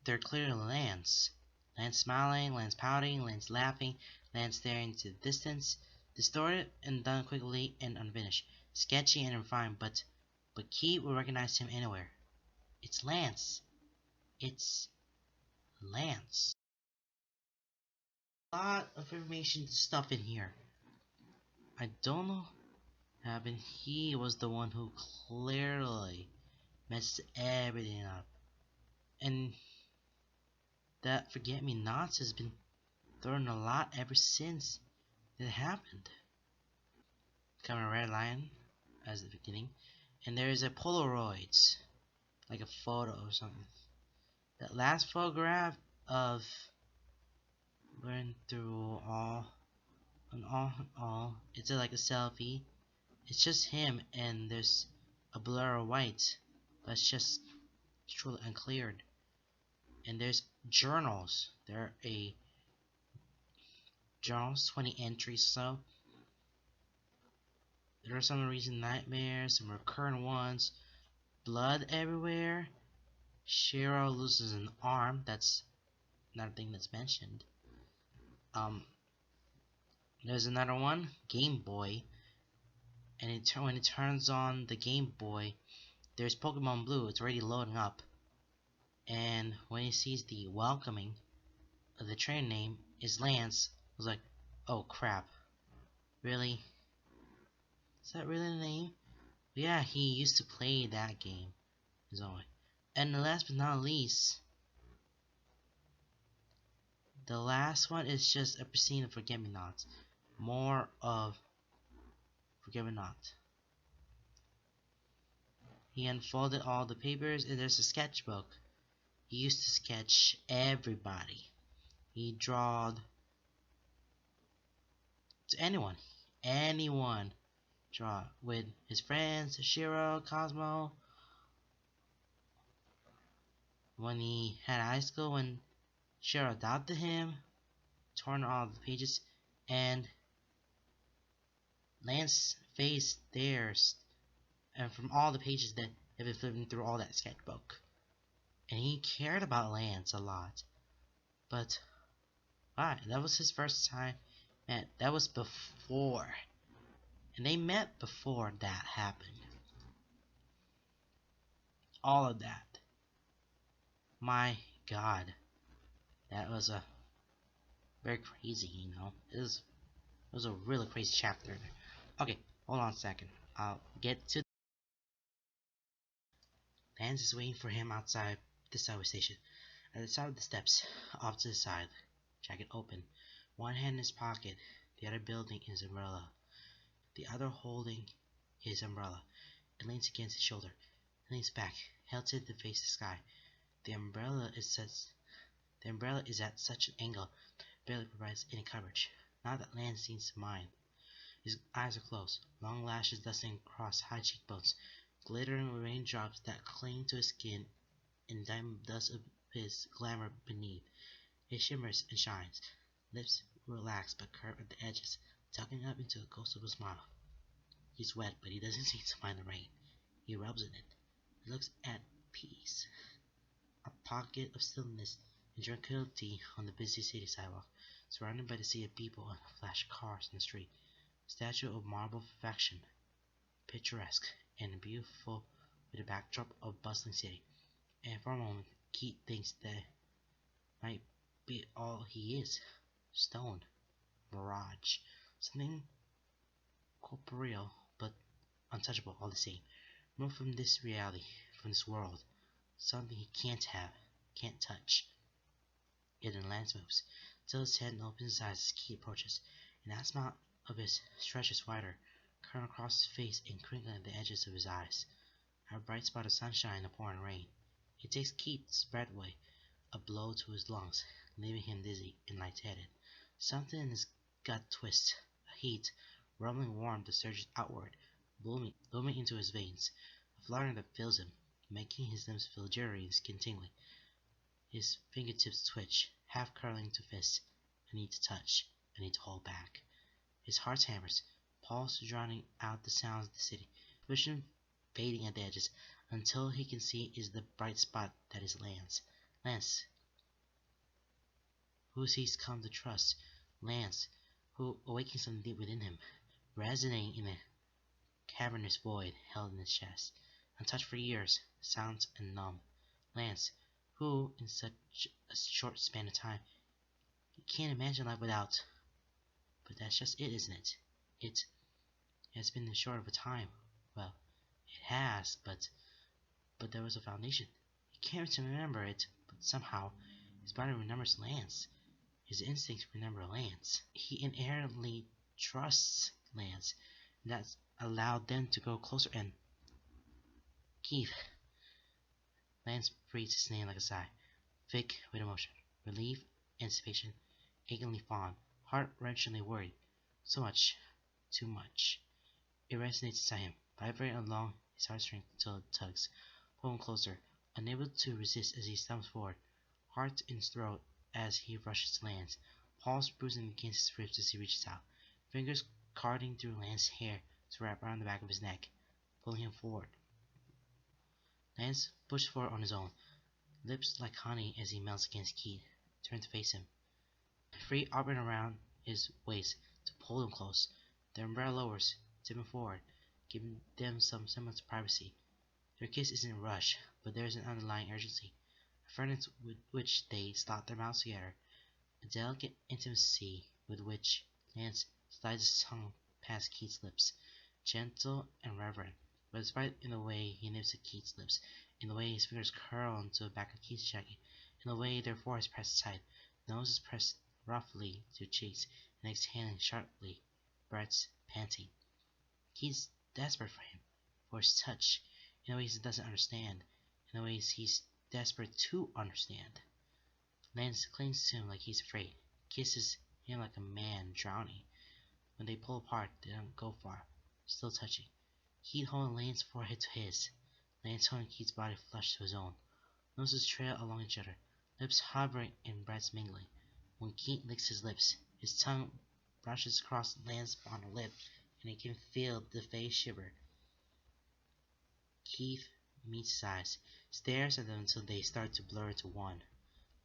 they're clearly Lance. Lance smiling, Lance pouting, Lance laughing, Lance staring into the distance, distorted and done quickly and unfinished, sketchy and refined, but Keith will recognize him anywhere. It's Lance. It's Lance. A lot of information to stuff in here. I don't know what happened. He was the one who clearly messed everything up. And that forget-me-nots has been thrown a lot ever since it happened. Become a red lion as the beginning. And there is a Polaroid, like a photo or something. That last photograph of going through all. It's like a selfie. It's just him and there's a blur of white. But it's just truly uncleared. And there's journals. There are journals, 20 entries or so. There are some recent nightmares, some recurrent ones. Blood everywhere. Shiro loses an arm. That's another thing that's mentioned. There's another one, Game Boy. And when it turns on the Game Boy, there's Pokemon Blue. It's already loading up. And when he sees the welcoming of the trainer name is Lance, I was like, oh crap. Really? Is that really the name? Yeah, he used to play that game. His own way. And last but not least, the last one is just a scene of Forget-Me-Nots. More of Forget-Me-Not. He unfolded all the papers and there's a sketchbook. He used to sketch everybody. He drawed to anyone. Draw with his friends, Shiro, Cosmo. When he had high school, when Shiro adopted him, torn all the pages, and Lance's face there, and from all the pages that have been flipping through all that sketchbook. And he cared about Lance a lot. But, why? That was his first time. Man, that was before. And they met before that happened. All of that. My God. That was a very crazy, you know. It was a really crazy chapter. Okay, hold on a second. I'll get to. Lance is waiting for him outside the subway station. At the side of the steps, off to the side, jacket open, one hand in his pocket, the other building his umbrella, the other holding his umbrella. It leans against his shoulder. It leans back, held to face the sky. The umbrella is at such an angle, barely provides any coverage. Not that Lance seems to mind. His eyes are closed, long lashes dusting across high cheekbones, glittering raindrops that cling to his skin and diamond dust of his glamour beneath. It shimmers and shines, lips relaxed but curved at the edges, tucking up into a ghost of a smile. He's wet, but he doesn't seem to mind the rain. He rubs in it. He looks at peace. A pocket of stillness and tranquility on the busy city sidewalk, surrounded by the sea of people and flash of cars in the street. A statue of marble perfection, picturesque and beautiful with a backdrop of bustling city. And for a moment, Keith thinks that might be all he is. Stone. Mirage. Something corporeal, but untouchable all the same. Removed from this reality, from this world. Something he can't have, can't touch. Yet in Lance moves, till his head opens his eyes as Keith approaches. An asthma of his stretches wider, curling across his face and crinkling at the edges of his eyes. A bright spot of sunshine in the pouring rain. It takes Keith's breath away, a blow to his lungs, leaving him dizzy and lightheaded. Something in his gut twists, a heat, rumbling warmth that surges outward, blooming into his veins, a fluttering that fills him, making his limbs feel jittery and tingling. His fingertips twitch, half curling to fists. I need to touch, I need to hold back. His heart hammers, pulse drowning out the sounds of the city, vision fading at the edges, until he can see is the bright spot that is Lance. Lance. who he's come to trust. Lance, who awakens something deep within him, resonating in a cavernous void held in his chest, untouched for years, silent and numb. Lance, who, in such a short span of time, he can't imagine life without. But that's just it, isn't it? It has been short of a time. Well, it has, but there was a foundation. He can't remember it, but somehow his body remembers Lance. His instincts remember Lance. He inherently trusts Lance, and that's allowed them to go closer. And Keith, Lance breathes his name like a sigh, thick with emotion, relief, anticipation, achingly fond, heart-wrenchingly worried. So much, too much. It resonates inside him, vibrating along his heartstrings until it tugs, pulling him closer, unable to resist as he stumbles forward, heart in his throat as he rushes to Lance, paws bruising against his ribs as he reaches out, fingers carding through Lance's hair to wrap around the back of his neck, pulling him forward. Lance pushed forward on his own, lips like honey as he melts against Keith, turned to face him, free arming around his waist to pull him close. The umbrella lowers, tipping forward, giving them some semblance of privacy. Their kiss isn't a rush, but there is an underlying urgency, a furnace with which they slot their mouths together, a delicate intimacy with which Lance slides his tongue past Keith's lips, gentle and reverent, but despite in the way he nips at Keith's lips, in the way his fingers curl into the back of Keith's jacket, in the way their foreheads press tight, noses pressed roughly to cheeks, and exhaling sharply, breaths panting. Keith's desperate for him, for his touch, in ways he doesn't understand, in ways he's desperate to understand. Lance clings to him like he's afraid, kisses him like a man drowning. When they pull apart, they don't go far, still touching. Keith holding Lance's forehead to his, Lance holding Keith's body flushed to his own. Noses trail along each other, lips hovering and breaths mingling. When Keith licks his lips, his tongue brushes across Lance's bottom lip, and he can feel the face shiver. Keith meets his eyes, stares at them until they start to blur into one.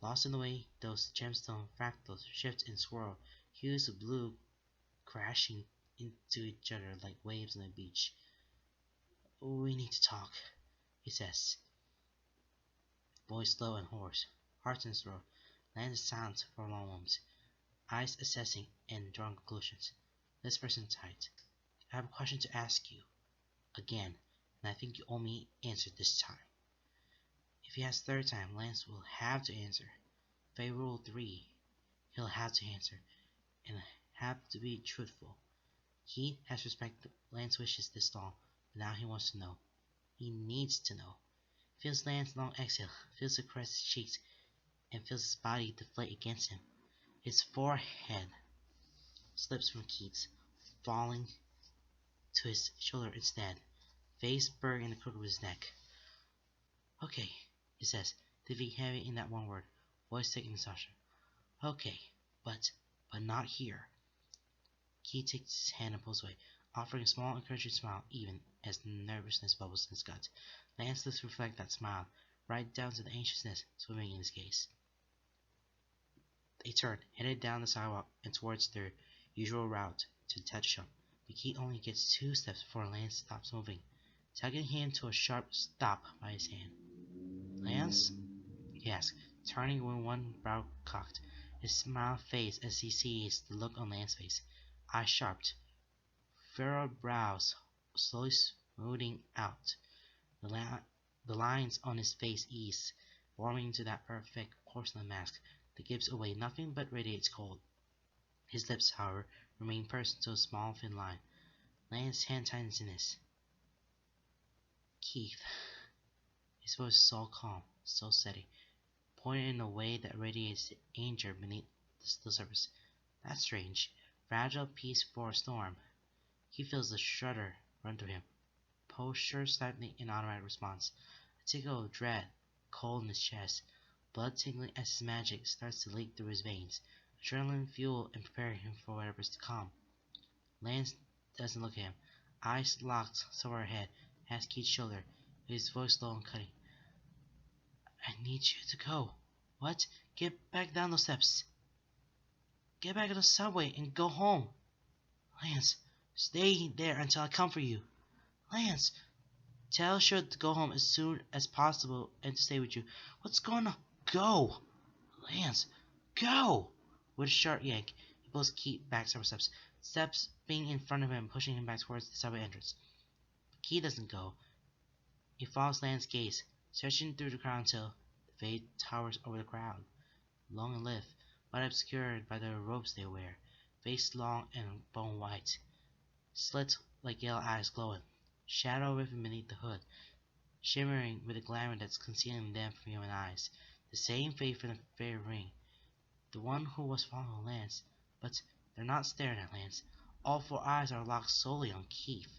Lost in the way, those gemstone fractals shift and swirl, hues of blue crashing into each other like waves on the beach. We need to talk, he says, voice low and hoarse, heart in his throat. Lance is silent for a long moment, eyes assessing and drawing conclusions. This person tight. I have a question to ask you. Again, and I think you owe me an answer this time. If he asks third time, Lance will have to answer. Fae Rule 3, he'll have to answer, and have to be truthful. He has respected Lance's wishes this long, but now he wants to know. He needs to know. Feels Lance's long exhale, feels the caress his cheeks, and feels his body deflate against him. His forehead slips from Keith's, falling to his shoulder instead, face buried in the crook of his neck. Okay, he says, dipping heavy in that one word, voice thick and exhaustion. Okay, but not here. Keith takes his hand and pulls away, offering a small encouraging smile even as nervousness bubbles in his gut. Lance lips reflect that smile, right down to the anxiousness swimming in his gaze. They turn, headed down the sidewalk and towards their usual route to the tattoo shop, but Keith only gets 2 steps before Lance stops moving, tugging him to a sharp stop by his hand. Lance? He asks, turning with one brow cocked. His smile fades as he sees the look on Lance's face, eyes sharp, furrowed brows slowly smoothing out. The lines on his face ease, forming into that perfect porcelain mask that gives away nothing but radiates cold. His lips, however, remain pursed into a small thin line. Lance's hand tightens in his. Keith. His voice is so calm, so steady, pointed in a way that radiates danger beneath the surface. That's strange. Fragile peace before a storm. He feels the shudder run through him. Posture slightly in automatic response. A tickle of dread, cold in his chest, blood tingling as his magic starts to leak through his veins, adrenaline fuel and preparing him for whatever's to come. Lance doesn't look at him, eyes locked somewhere ahead, past Keith's shoulder, his voice low and cutting. I need you to go. What? Get back down those steps. Get back on the subway and go home. Lance, stay there until I come for you. Lance, tell Shud to go home as soon as possible and to stay with you. What's going on? Go! Lance, go! With a sharp yank, he pulls Keith back several steps being in front of him, pushing him back towards the subway entrance. But Keith doesn't go. He follows Lance's gaze, searching through the crowd until the Fae towers over the crowd, long and lithe, but obscured by the robes they wear, face long and bone white, slits like yellow eyes glowing, shadow riven beneath the hood, shimmering with the glamour that's concealing them from human eyes. The same Fae from the Faerie ring, the one who was following Lance, but they're not staring at Lance. All four eyes are locked solely on Keith.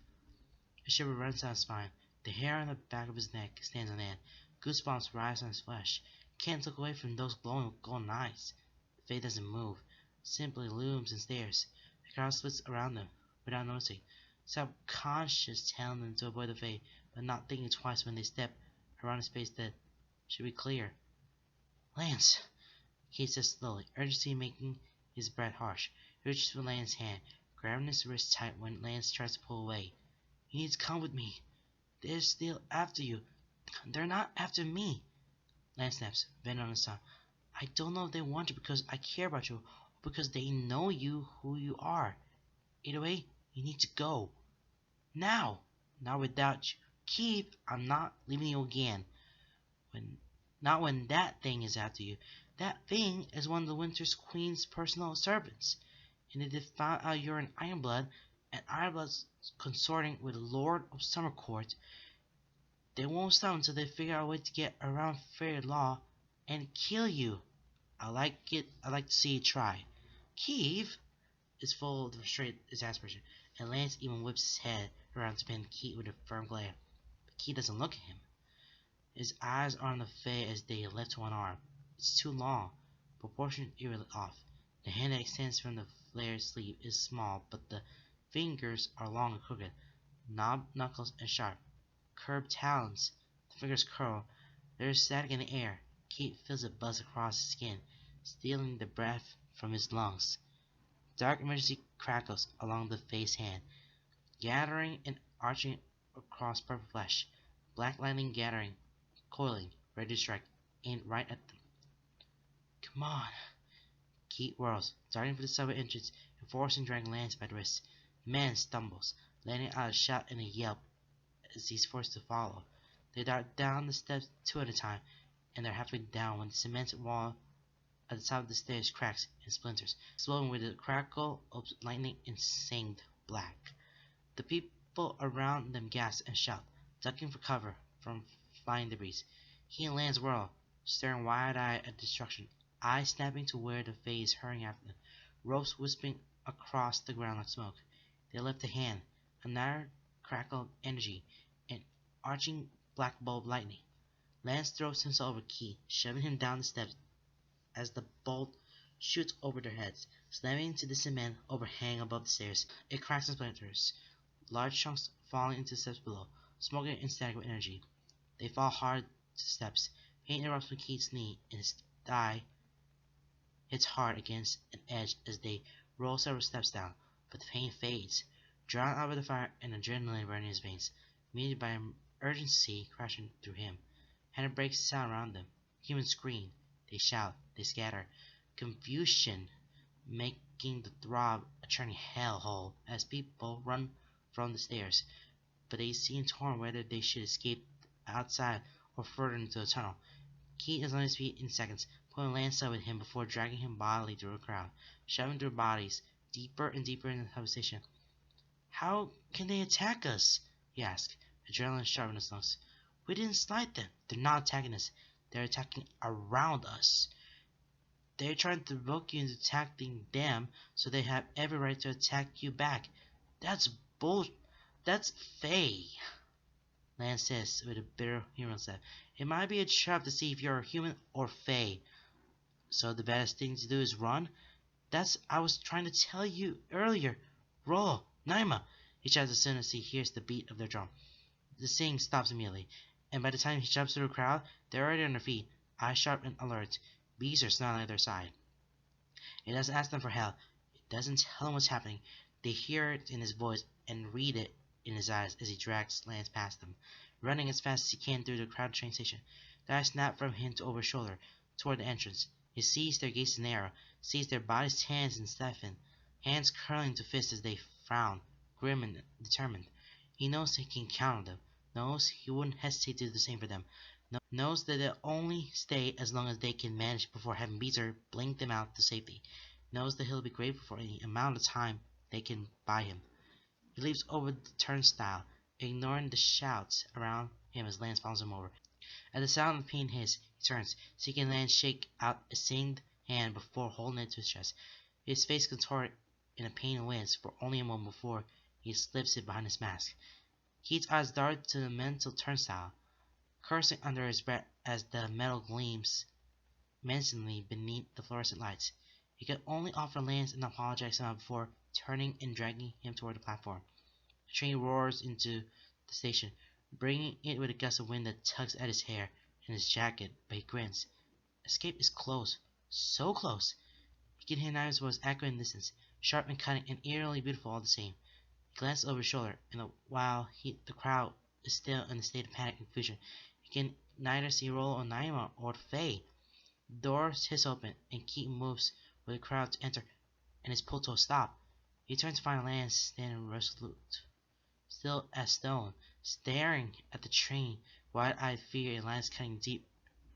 A shiver runs down his spine. The hair on the back of his neck stands on end. Goosebumps rise on his flesh. Can't look away from those glowing golden eyes. The Fae doesn't move, simply looms and stares. The crowd splits around them without noticing, subconscious telling them to avoid the Fae, but not thinking twice when they step around a space that should be clear. Lance, he says slowly, urgency making his breath harsh. He reaches for Lance's hand, grabbing his wrist tight when Lance tries to pull away. You need to come with me. They're still after you. They're not after me. Lance snaps, bending on his tongue. I don't know if they want you because I care about you, or because they know you who you are. Either way, you need to go. Now! Not without you. Keith, I'm not leaving you again. Not when that thing is after you. That thing is one of the Winter's Queen's personal servants. And if they found out you're an Ironblood, and Ironblood's consorting with the Lord of Summercourt, they won't stop until they figure out a way to get around fair law and kill you. I like to see you try. Keith is full of straight exasperation, and Lance even whips his head around to pin Keith with a firm glare. But Keith doesn't look at him. His eyes are on the Fae as they lift one arm. It's too long, proportioned eerily off. The hand that extends from the flared sleeve is small, but the fingers are long and crooked, knobbed knuckles and sharp, curved talons. The fingers curl. There is static in the air. Keith feels it buzz across his skin, stealing the breath from his lungs. Dark emergency crackles along the Fae's hand, gathering and arching across purple flesh. Black lightning gathering, coiling, ready to strike, aimed right at them. Come on. Keith whirls, darting for the subway entrance and forcing dragging Lance by the wrist. The man stumbles, letting out a shout and a yelp as he's forced to follow. They dart down the steps two at a time, and they're halfway down when the cement wall at the top of the stairs cracks and splinters, exploding with a crackle of lightning and singed black. The people around them gasp and shout, ducking for cover from flying debris. He and Lance whirl, staring wide-eyed at destruction, eyes snapping to where the Fae is hurrying after them, ropes wisping across the ground like smoke. They lift a hand, another crackle of energy, and arching black bulb lightning. Lance throws himself over Keith, shoving him down the steps as the bolt shoots over their heads, slamming into the cement overhang above the stairs. It cracks and splinters, large chunks falling into the steps below, smoking and static with energy. They fall hard to steps. Pain erupts from Keith's knee, and his thigh hits hard against an edge as they roll several steps down, but the pain fades, drowned out by the fire and adrenaline burning his veins, muted by an urgency crashing through him. Panic breaks the sound around them. Humans scream, they shout, they scatter, confusion making the throb a churning hellhole as people run from the stairs, but they seem torn whether they should escape outside or further into the tunnel. Keith is on his feet in seconds, pulling Lance up with him before dragging him bodily through a crowd, shoving through bodies, deeper and deeper into the conversation. How can they attack us? He asked, adrenaline sharp in his lungs. We didn't slight them. They're not attacking us. They're attacking around us. They're trying to provoke you into attacking them, so they have every right to attack you back. That's bull. That's Fae. Lance says with a bitter humorous laugh. It might be a trap to see if you're a human or Fae. So the best thing to do is run? That's I was trying to tell you earlier. Roll, Naima, he shouts as soon as he hears the beat of their drum. The singing stops immediately, and by the time he jumps through the crowd, they're already on their feet, eyes sharp and alert. Bees are snarling at their side. It doesn't ask them for help. It doesn't tell them what's happening. They hear it in his voice and read it in his eyes as he drags Lance past them, running as fast as he can through the crowded train station. The eyes snap from him to over his shoulder, toward the entrance. He sees their gazes narrow, sees their bodies tense and stiffen, hands curling to fists as they frown, grim and determined. He knows he can count on them, knows he wouldn't hesitate to do the same for them, knows that they'll only stay as long as they can manage before having Beezer blink them out to safety, knows that he'll be grateful for any amount of time they can buy him. He leaps over the turnstile, ignoring the shouts around him as Lance follows him over. At the sound of the pain hiss, he turns, seeking Lance shake out a singed hand before holding it to his chest. His face contorted in a pain wince for only a moment before he slips it behind his mask. Keith's eyes dart to the mental turnstile, cursing under his breath as the metal gleams menacingly beneath the fluorescent lights. He could only offer Lance an apologetic smile before turning and dragging him toward the platform. The train roars into the station, bringing it with a gust of wind that tugs at his hair and his jacket, but he grins. Escape is close, so close. He can hear Naomi's voice echoing in the distance, sharp and cutting and eerily beautiful all the same. He glances over his shoulder, and while the crowd is still in a state of panic and confusion, he can neither see Rollo or Naima or Faye. The doors hiss open, and Keith moves with the crowd to enter, and is pulled to a stop. He turns to find Lance standing resolute, still as stone, staring at the train, wide-eyed fear and lines cutting deep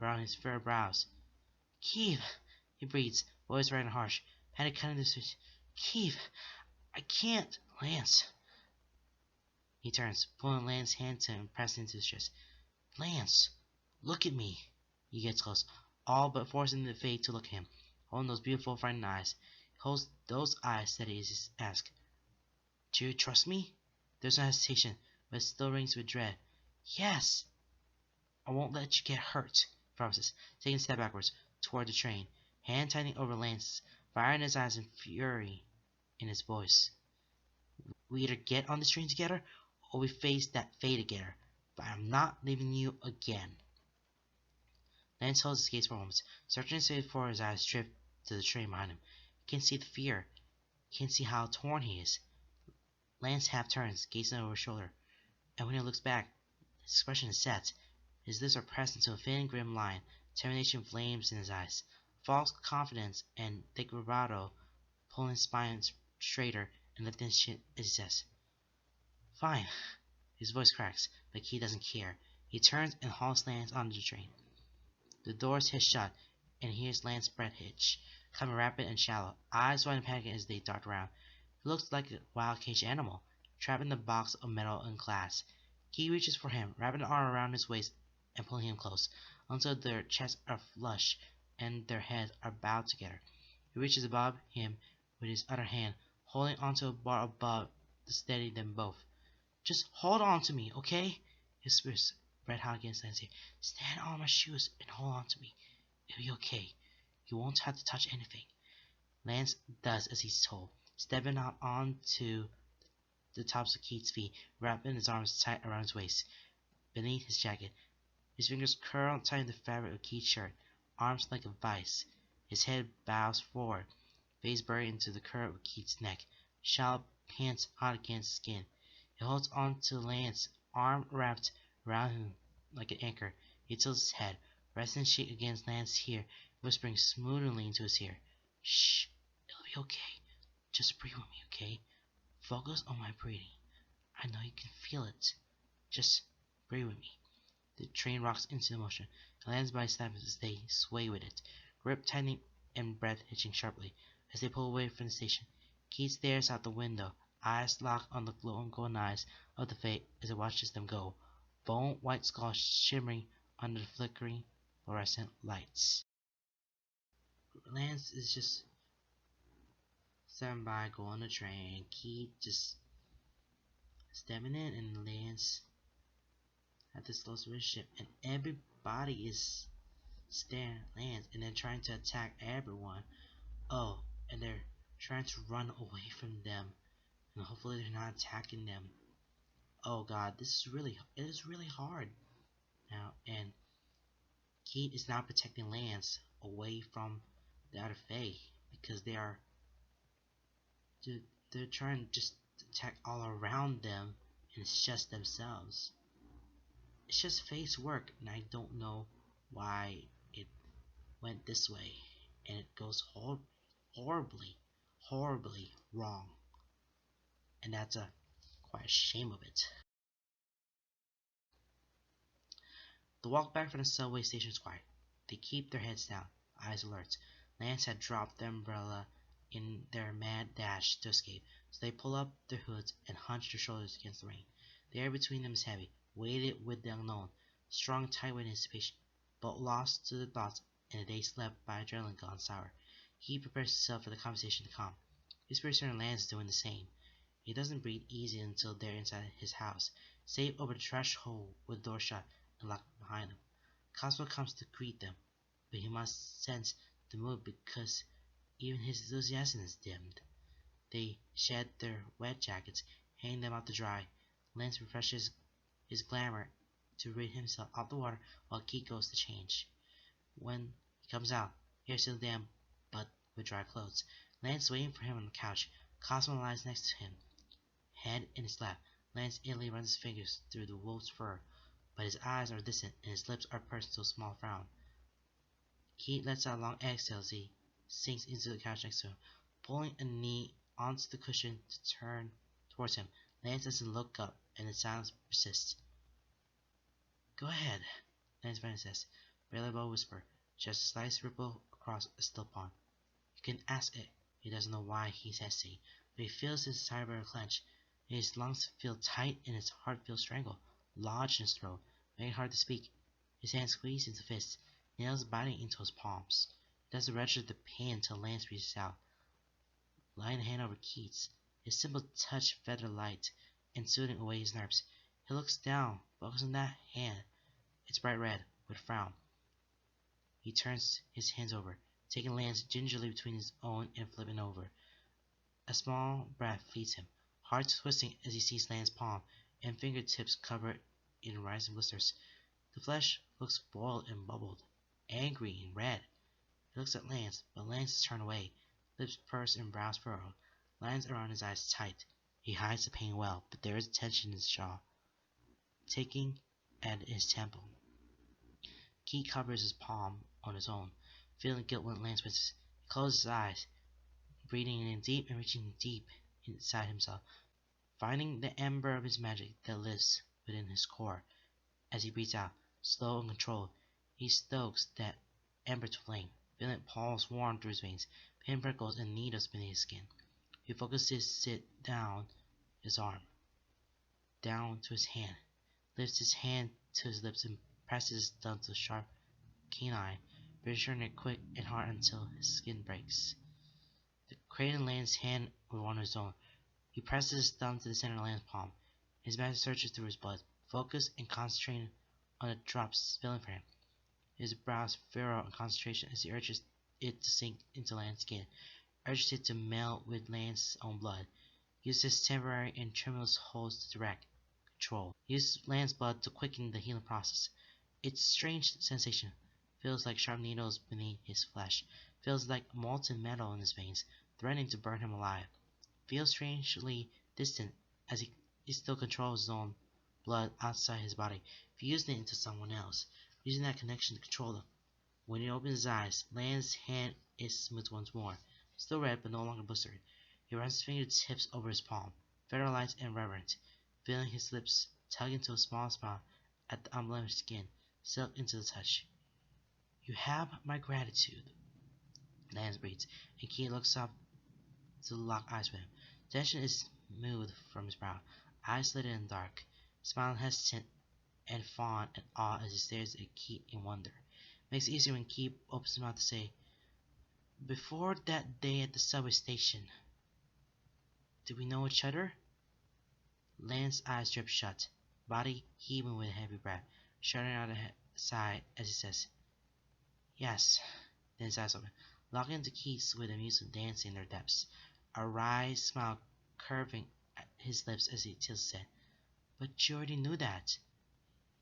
around his fair brows. "Keith!" he breathes, voice right and harsh, panic cutting the switch. "Keith! I can't!" "Lance!" He turns, pulling Lance's hand to him and pressing into his chest. "Lance! Look at me!" He gets close, all but forcing the Fae to look at him, holding those beautiful, frightened eyes. He holds those eyes steady as he asks, "Do you trust me?" There's no hesitation, but it still rings with dread. "Yes!" "I won't let you get hurt," he promises, taking a step backwards, toward the train, hand tightening over Lance's, fire in his eyes and fury in his voice. "We either get on this train together, or we face that fate together, but I'm not leaving you again." Lance holds his gaze for a moment, searching his face before his eyes drift to the train behind him. He can see the fear. He can see how torn he is. Lance half turns, gazing over his shoulder, and when he looks back, his expression is set. His lips are pressed into a thin, grim line. Determination flames in his eyes. False confidence and thick bravado pulling his spine straighter and lifting his chin as he says, "Fine." His voice cracks, but he doesn't care. He turns and hauls Lance onto the train. The doors hiss shut, and he hears Lance's breath hitch, coming rapid and shallow, eyes wide and panicking as they dart around. He looks like a wild caged animal, trapped in a box of metal and glass. He reaches for him, wrapping an arm around his waist and pulling him close, until their chests are flush and their heads are bowed together. He reaches above him with his other hand, holding onto a bar above to steady them both. "Just hold on to me, okay?" He whispers, red hot against Lance's ear. "Stand on my shoes and hold on to me. It'll be okay. You won't have to touch anything." Lance does as he's told, stepping out onto the tops of Keith's feet, wrapping his arms tight around his waist, beneath his jacket. His fingers curl tight in the fabric of Keith's shirt, arms like a vice. His head bows forward, face buried into the curve of Keith's neck, shallow pants hot against skin. He holds on to Lance, arm wrapped around him like an anchor. He tilts his head, resting his cheek against Lance's ear, whispering smoothly into his ear, "Shh, it'll be okay. Just breathe with me, okay? Focus on my breathing. I know you can feel it. Just breathe with me." The train rocks into motion, and Lance's body snaps as they sway with it, grip tightening and breath hitching sharply. As they pull away from the station, Keith stares out the window, eyes locked on the glowing golden eyes of the Fae as he watches them go, bone-white skulls shimmering under the flickering fluorescent lights. Lance is just standing by, going on the train. Keith just stepping in, and Lance at this close relationship, and everybody is staring at Lance, and they're trying to attack everyone. Oh, and they're trying to run away from them, and hopefully they're not attacking them. Oh God, it is really hard now, and Keith is now protecting Lance away from the other Fae. because they're trying to just attack all around them, and it's just themselves. It's just face work, and I don't know why it went this way, and it goes horribly, horribly wrong, and that's a quite a shame of it. The walk back from the subway station is quiet. They keep their heads down, eyes alert. Lance had dropped the umbrella in their mad dash to escape, so they pull up their hoods and hunch their shoulders against the rain. The air between them is heavy, weighted with the unknown, strung tight with anticipation, but lost to the thoughts in a day slept by adrenaline gone sour. He prepares himself for the conversation to come. His person Lance is doing the same. He doesn't breathe easy until they're inside his house, safe over the threshold with the door shut and locked behind them. Cosmo comes to greet them, but he must sense the mood because even his enthusiasm is dimmed. They shed their wet jackets, hang them out to dry. Lance refreshes his glamour to rid himself of the water while Keith goes to change. When he comes out, hair still damp but with dry clothes. Lance is waiting for him on the couch. Cosmo lies next to him, head in his lap. Lance idly runs his fingers through the wolf's fur, but his eyes are distant and his lips are pursed to a small frown. Keith lets out a long exhale as he sinks into the couch next to him, pulling a knee onto the cushion to turn towards him. Lance doesn't look up, and the silence persists. "Go ahead," Lance finally says, barely above a whisper, just a slight ripple across a still pond. You can ask it. He doesn't know why he's hesitating, but he feels his sideburn clench. His lungs feel tight and his heart feels strangled, lodged in his throat, making it hard to speak. His hands squeeze into fists, nails biting into his palms. He doesn't register the pain until Lance reaches out, laying a hand over Keith's. His simple touch fed the light and soothing away his nerves. He looks down, focusing on that hand. It's bright red, with a frown. He turns his hands over, taking Lance gingerly between his own and flipping over. A small breath flees him, heart twisting as he sees Lance's palm and fingertips covered in rising blisters. The flesh looks boiled and bubbled, angry and red. He looks at Lance, but Lance is turned away, lips pursed and brows furrowed, lines around his eyes tight. He hides the pain well, but there is tension in his jaw, taking at his temple. Keith covers his palm on his own, feeling guilt when Lance whispers. He closes his eyes, breathing in deep and reaching deep inside himself, finding the ember of his magic that lives within his core. As he breathes out, slow and controlled, he stokes that ember to flame, feeling pulse warm through his veins, pinprickles and needles beneath his skin. He focuses it down his arm, down to his hand, lifts his hand to his lips and presses his thumb to the sharp canine, registering it quick and hard until his skin breaks. The crane lands hand with one of his own. He presses his thumb to the center of Lance's palm. His magic searches through his blood, focused and concentrating on the drops spilling for him. His brows furrow in concentration as he urges it to sink into Lance's skin, urges it to melt with Lance's own blood. He uses temporary and tremulous holds to direct control. He uses Lance's blood to quicken the healing process. Its strange sensation feels like sharp needles beneath his flesh, feels like molten metal in his veins, threatening to burn him alive. Feels strangely distant as he still controls his own blood outside his body, fusing it into someone else, using that connection to control them. When he opens his eyes, Lance's hand is smooth once more, still red but no longer blistered. He runs his fingertips over his palm, federalized and reverent, feeling his lips tug into a small smile at the unblemished skin, silk into the touch. You have my gratitude, Lance breathes, and Keith looks up to lock eyes with him. Tension is smoothed from his brow, eyes slitted and dark, smiling hesitant and fond and awe as he stares at Keith in wonder. Makes it easier when Keith opens his mouth to say, before that day at the subway station, did we know each other? Lance's eyes drip shut, body heaving with a heavy breath, shuddering out a sigh as he says, yes. Then his eyes open, locking into Keith's with amusement dancing in their depths, a wry smile curving at his lips as he tilts his head. But you already knew that.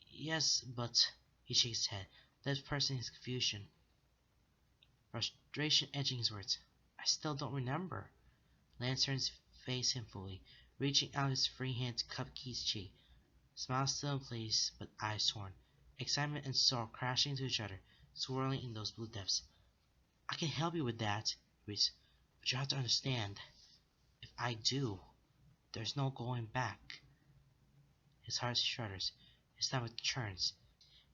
Yes, but he shakes his head, lips pursing his confusion, frustration edging his words. I still don't remember. Lance turns face him fully, reaching out his free hand to cup Keith's cheek. Smile still in place, but eyes torn. Excitement and sorrow crashing into each other, swirling in those blue depths. I can help you with that, Reese, but you have to understand. If I do, there's no going back. His heart shudders, his stomach churns.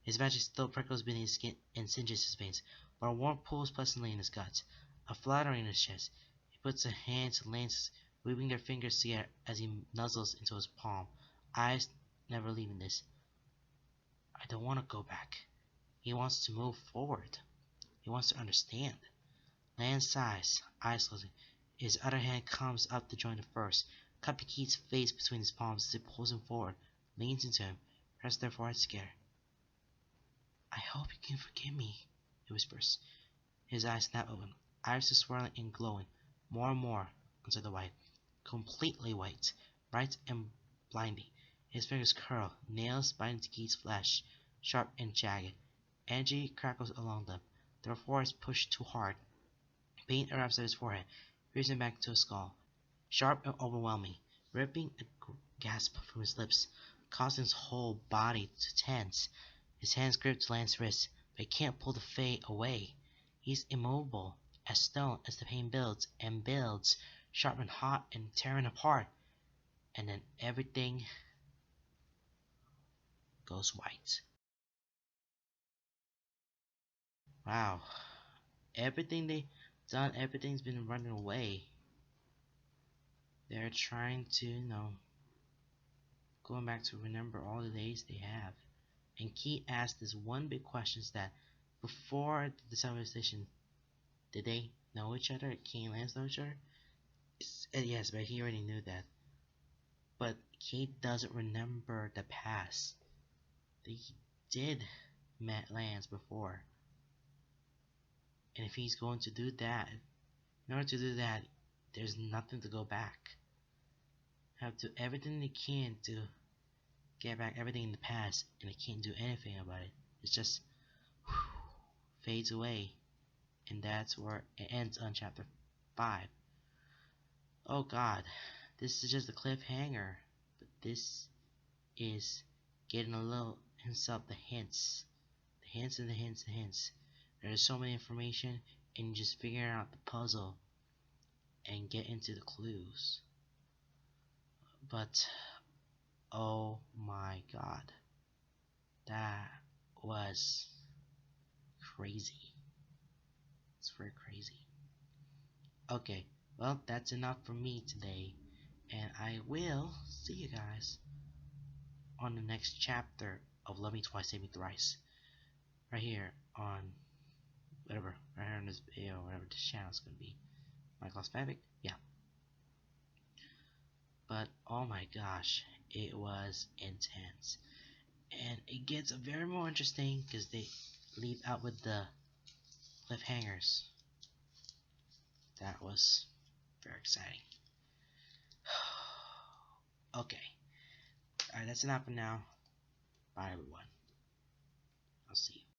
His magic still prickles beneath his skin and singes his veins, but a warmth pulls pleasantly in his guts, a fluttering in his chest. He puts a hand to Lance's, weaving their fingers together as he nuzzles into his palm, eyes never leaving this. I don't want to go back. He wants to move forward. He wants to understand. Lance sighs, eyes closing. His other hand comes up to join the first, cupping Keith's face between his palms as he pulls him forward, leans into him, presses their foreheads together. I hope you can forgive me, he whispers. His eyes snap open, irises swirling and glowing, more and more until the white, completely white, bright and blinding. His fingers curl, nails biting into Keith's flesh, sharp and jagged. Energy crackles along them. Their foreheads push too hard. Pain erupts at his forehead, piercing back to his skull, sharp and overwhelming, ripping a gasp from his lips, causing his whole body to tense. His hands grip Lance's wrist, but he can't pull the Fae away. He's immobile, as stone as the pain builds and builds, sharp and hot and tearing apart. And then everything goes white. Wow. Everything they've done, everything's been running away. They're trying to, going back to remember all the days they have. And Key asked this one big question: is that before the civilization, did they know each other? Key and Lance know each other? Yes, but he already knew that. But Kate doesn't remember the past. He did met Lance before. And if he's going to do that, in order to do that, there's nothing to go back. Have to do everything they can to get back everything in the past, and they can't do anything about it. It's just fades away. And that's where it ends on chapter 5. Oh god, this is just a cliffhanger. But this is getting a little himself the hints. The hints and the hints and hints. There's so much information, and just figuring out the puzzle and get into the clues. But oh my god, that was crazy. It's very crazy. Okay, well, that's enough for me today, and I will see you guys on the next chapter of Love Me Twice, Save Me Thrice, right here on whatever, right here on this video, whatever this channel is going to be. Michael's Fabric, yeah. But oh my gosh, it was intense, and it gets very more interesting because they leave out with the cliffhangers. That was very exciting. Okay, alright, that's enough for now. Bye everyone, I'll see you.